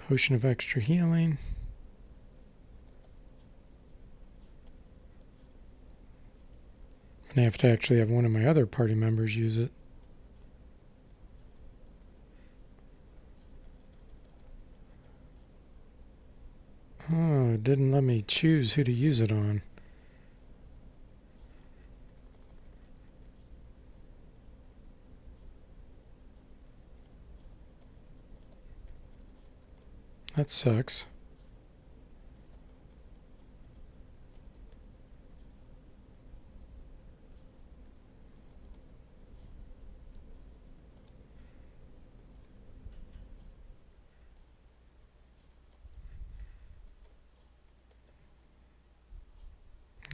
Potion of Extra Healing. And I have to actually have one of my other party members use it. Oh, it didn't let me choose who to use it on. That sucks.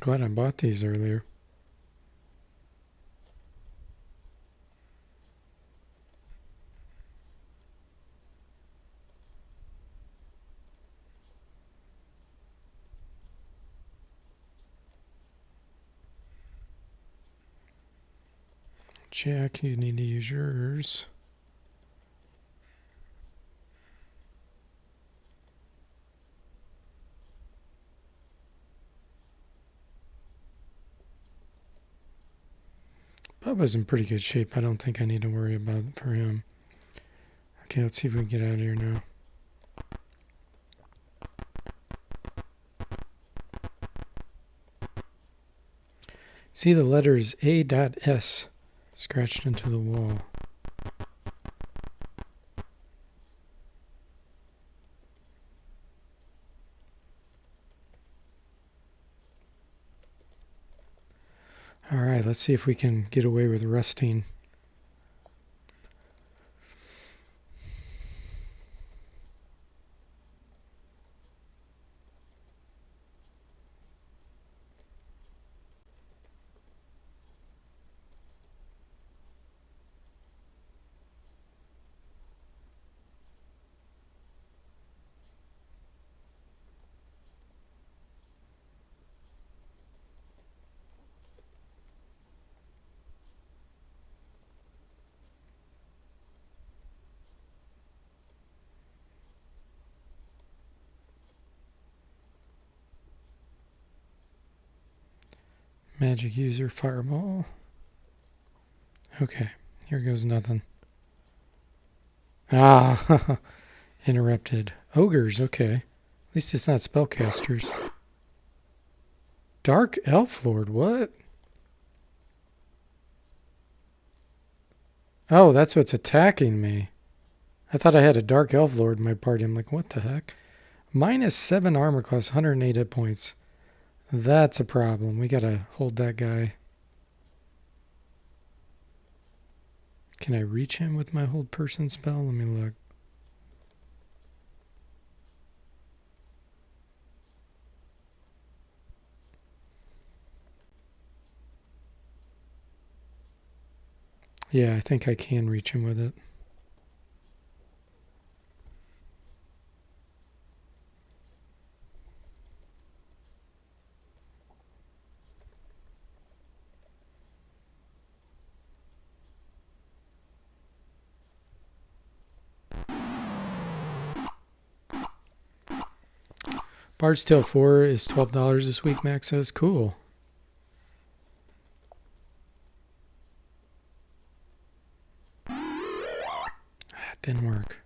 Glad I bought these earlier. Jack, you need to use yours. Bubba's in pretty good shape. I don't think I need to worry about it for him. Okay, let's see if we can get out of here now. See the letters A.S scratched into the wall. Alright, let's see if we can get away with resting. Magic user fireball. Okay, here goes nothing. Ah, interrupted. Ogres, okay. At least it's not spellcasters. Dark Elf Lord, what? Oh, that's what's attacking me. I thought I had a Dark Elf Lord in my party. I'm like, what the heck? -7 armor class, 108 hit points. That's a problem. We gotta hold that guy. Can I reach him with my hold person spell? Let me look. Yeah, I think I can reach him with it. Bard's Tale 4 is $12 this week, Max says. Cool. It didn't work.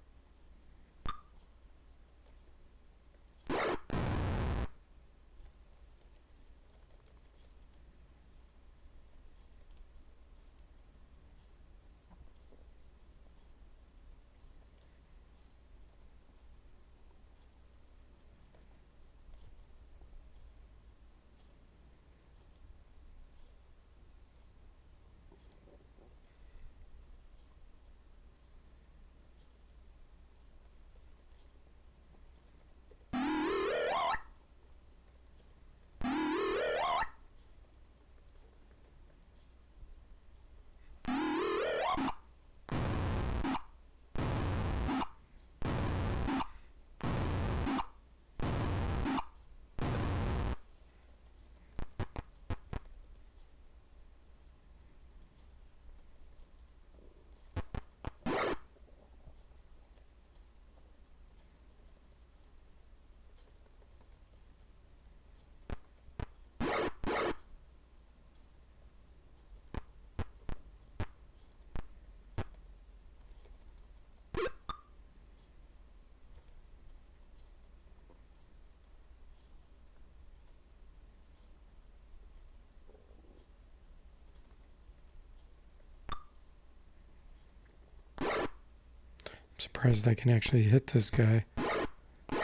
surprised I can actually hit this guy.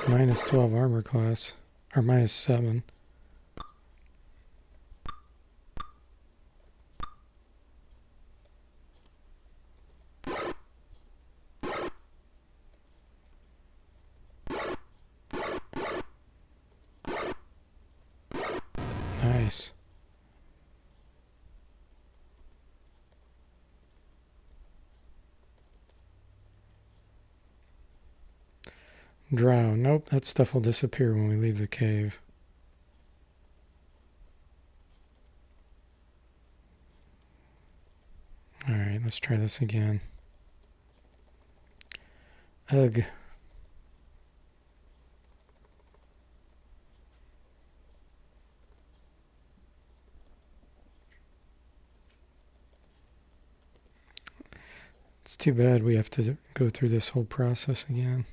Minus 12 armor class. Or minus 7. Nice. Drow. Nope, that stuff will disappear when we leave the cave. Alright, let's try this again. Ugh. It's too bad we have to go through this whole process again.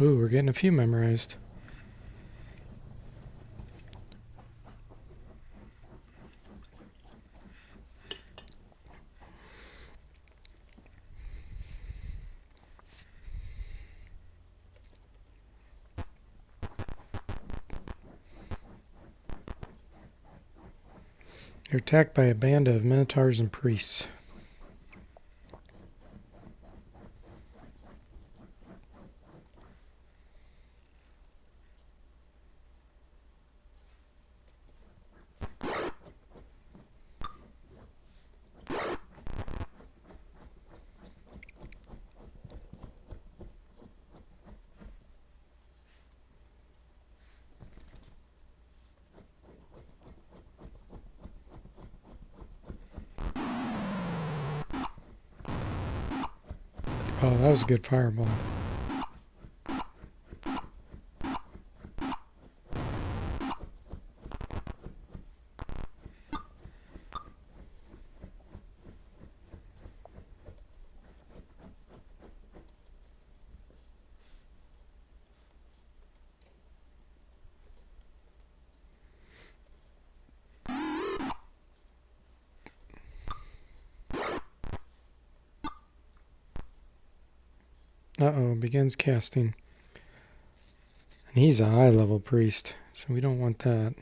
Ooh, we're getting a few memorized. You're attacked by a band of minotaurs and priests. Oh, that was a good fireball. Uh-oh, begins casting. And he's a high-level priest, so we don't want that.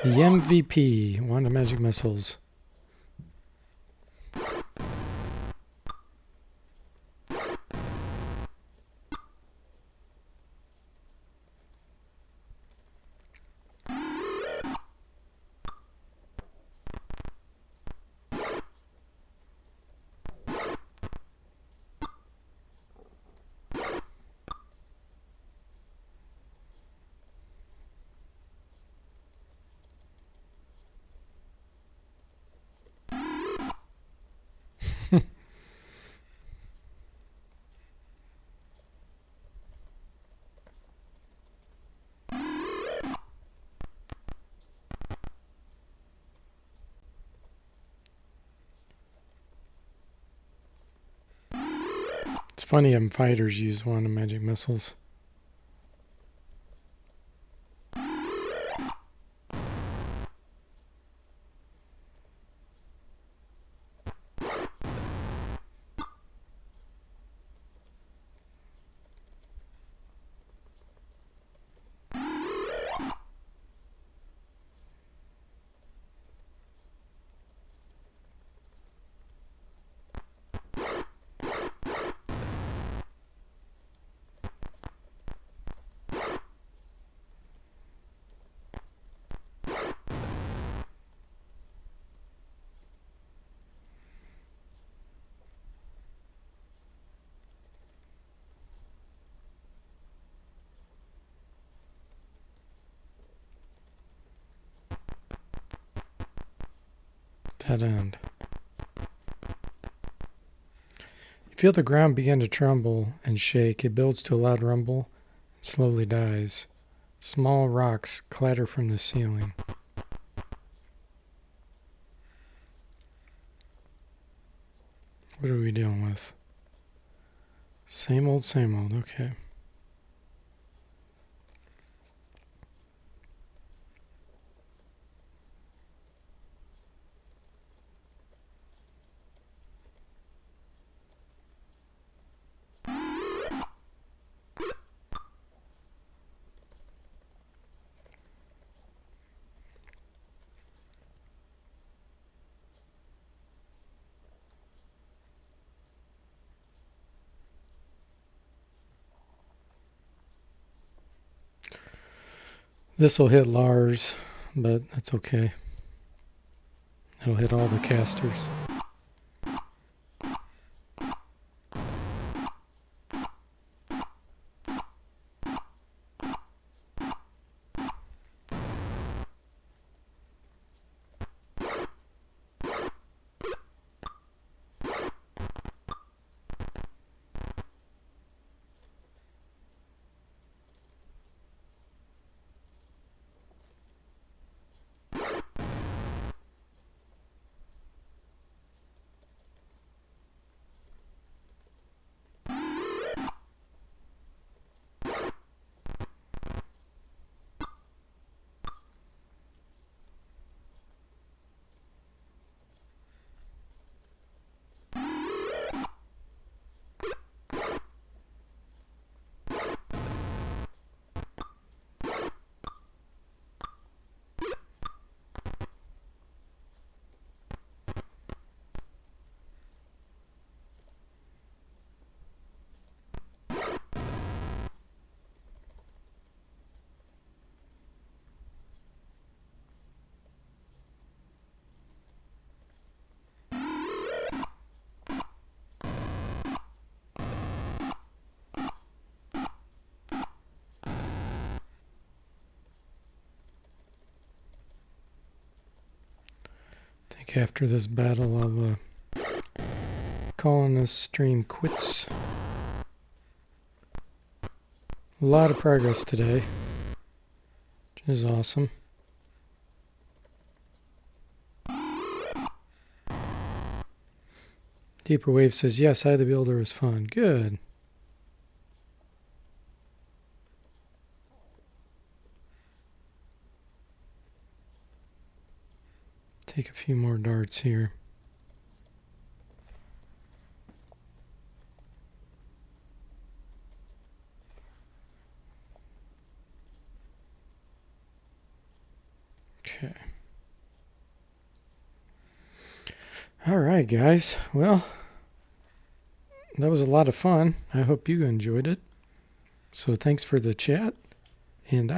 The MVP, Wand of Magic Missiles. It's funny how fighters use Wand of Magic Missiles. Dead end. You feel the ground begin to tremble and shake. It builds to a loud rumble and slowly dies. Small rocks clatter from the ceiling. What are we dealing with? Same old, okay. This will hit Lars, but that's okay. It'll hit all the casters. After this battle, I'll calling this stream quits. A lot of progress today, which is awesome. Deeper Wave says, yes, I the Builder was fun. Good. Take a few more darts here. Okay. All right, guys. Well, that was a lot of fun. I hope you enjoyed it. So thanks for the chat. And